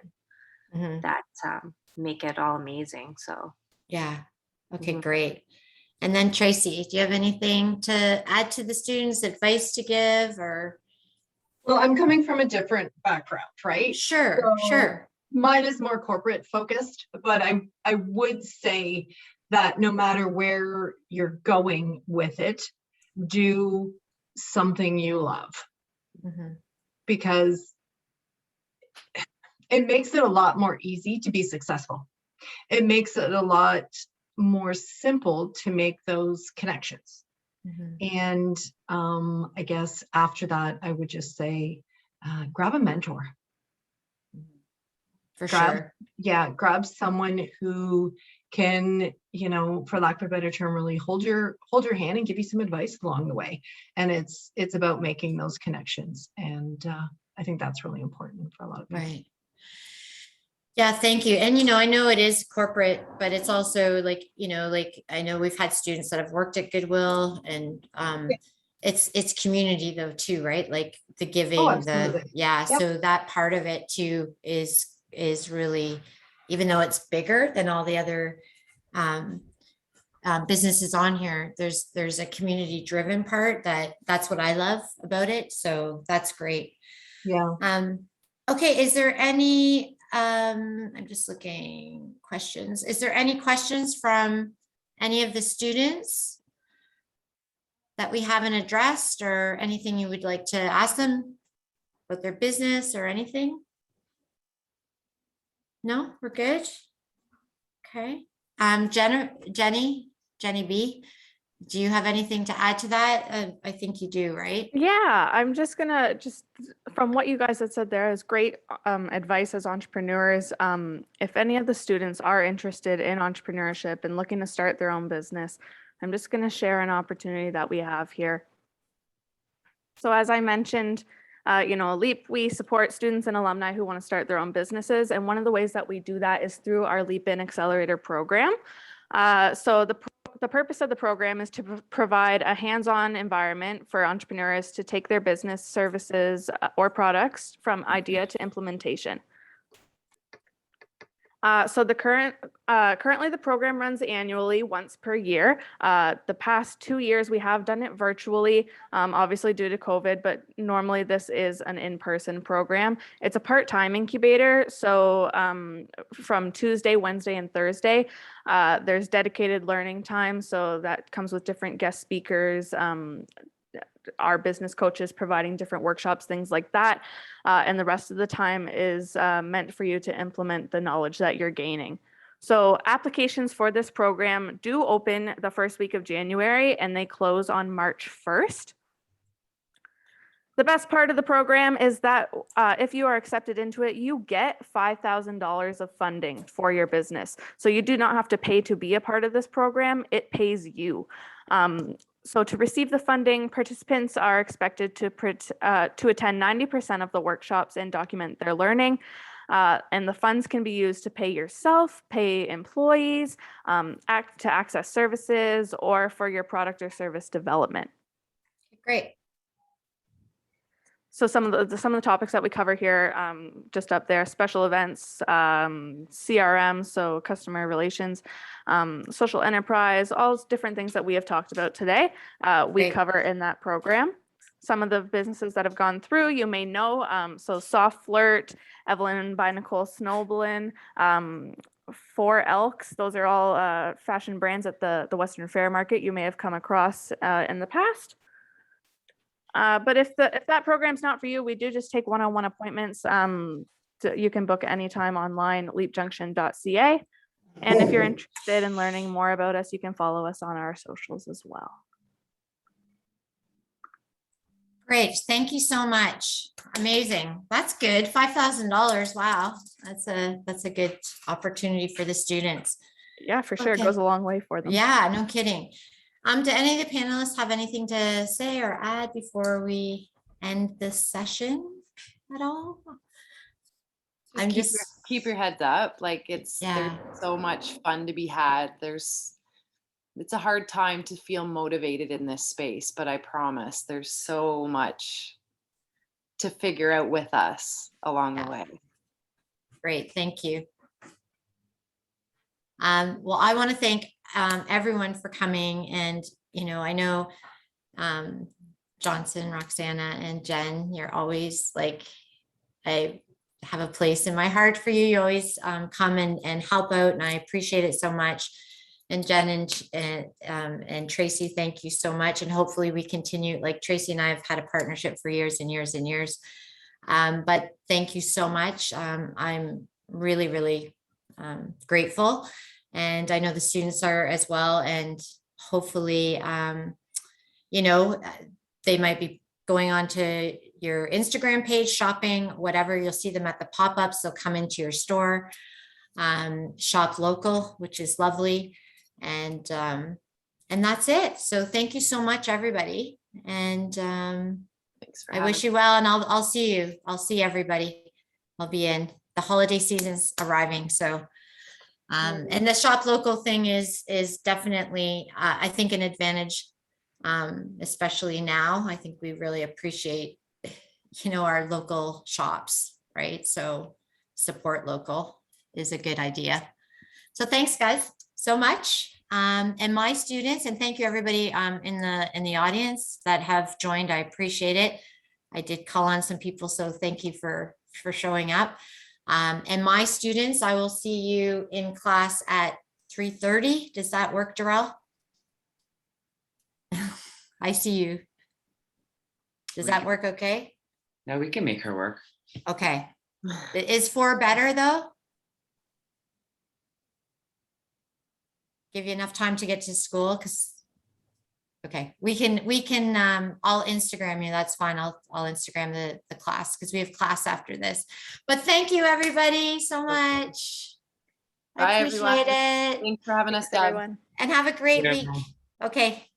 and that make it all amazing. So yeah. Okay, great. And then Tracy, do you have anything to add to the students, advice to give, or? Well, I'm coming from a different background, right? Sure, sure. Mine is more corporate focused, but I would say that no matter where you're going with it, do something you love, because it makes it a lot more easy to be successful. It makes it a lot more simple to make those connections. And I guess after that, I would just say, grab a mentor. For sure. Yeah, grab someone who can, you know, for lack of a better term, really hold your hand and give you some advice along the way. And it's about making those connections. And I think that's really important for a lot of people. Right. Yeah, thank you. And, you know, I know it is corporate, but it's also like, you know, like I know we've had students that have worked at Goodwill, and it's community though too, right? Like the giving, so that part of it too is really, even though it's bigger than all the other businesses on here, there's a community driven part that's what I love about it. So that's great. Yeah. Okay, is there any I'm just looking questions. Is there any questions from any of the students that we haven't addressed, or anything you would like to ask them about their business or anything? No, we're good. Okay. Jenny B, do you have anything to add to that? I think you do, right? Yeah, I'm just gonna from what you guys have said, there is great advice as entrepreneurs. If any of the students are interested in entrepreneurship and looking to start their own business, I'm just gonna share an opportunity that we have here. So as I mentioned, you know, LEAP, we support students and alumni who want to start their own businesses. And one of the ways that we do that is through our LEAP In Accelerator program. So the purpose of the program is to provide a hands-on environment for entrepreneurs to take their business services or products from idea to implementation. So currently the program runs annually once per year. The past 2 years we have done it virtually, obviously due to COVID, but normally this is an in-person program. It's a part-time incubator, so from Tuesday, Wednesday, and Thursday, there's dedicated learning time, so that comes with different guest speakers, our business coaches providing different workshops, things like that. And the rest of the time is meant for you to implement the knowledge that you're gaining. So applications for this program do open the first week of January and they close on March 1st. The best part of the program is that if you are accepted into it, you get $5,000 of funding for your business. So you do not have to pay to be a part of this program, it pays you. So to receive the funding, participants are expected to attend 90% of the workshops and document their learning. And the funds can be used to pay yourself, pay employees, to access services, or for your product or service development. Great. So some of the topics that we cover here, just up there: special events, CRM, so customer relations, social enterprise, all different things that we have talked about today. We cover in that program. Some of the businesses that have gone through, you may know, so Soft Flirt, Evelyn by Nicole Snowblin, Four Elks. Those are all fashion brands at the Western Fair Market you may have come across in the past. But if that program's not for you, we do just take one-on-one appointments. You can book anytime online, leapjunction.ca. And if you're interested in learning more about us, you can follow us on our socials as well. Great. Thank you so much. Amazing. That's good. $5,000. Wow. That's a good opportunity for the students. Yeah, for sure. It Okay. goes a long way for them. Yeah, no kidding. Do any of the panelists have anything to say or add before we end this session at all? I'm just keep your heads up. Like there's Yeah. so much fun to be had. It's a hard time to feel motivated in this space, but I promise there's so much to figure out with us along the way. Great. Thank you. Well, I want to thank everyone for coming. And, I know Johnson, Roxana, and Jen, you're always like, I have a place in my heart for you. You always come and help out, and I appreciate it so much. And Jen and Tracy, thank you so much. And hopefully we continue, like Tracy and I have had a partnership for years and years and years. But thank you so much. I'm really, really grateful. And I know the students are as well. And hopefully, they might be going on to your Instagram page, shopping, whatever. You'll see them at the pop-ups. They'll come into your store, shop local, which is lovely. And that's it. So thank you so much, everybody. And Thanks for I wish you well, and I'll see you. I'll see everybody. I'll be in. The holiday season's arriving. So and the shop local thing is definitely, I think, an advantage, especially now. I think we really appreciate, our local shops, right? So support local is a good idea. So thanks, guys, so much. And my students, and thank you everybody in the audience that have joined. I appreciate it. I did call on some people, so thank you for showing up. And my students, I will see you in class at 3:30. Does that work, Darrell? I see you. Does that work okay? No, we can make her work. Okay. Is 4 better though? Give you enough time to get to school? Okay, we can I'll Instagram you. That's fine. I'll Instagram the class because we have class after this. But thank you everybody so much. I Bye, appreciate everyone. it. Thanks for having us, Deb. Everyone. And have a great Yeah. week. Okay.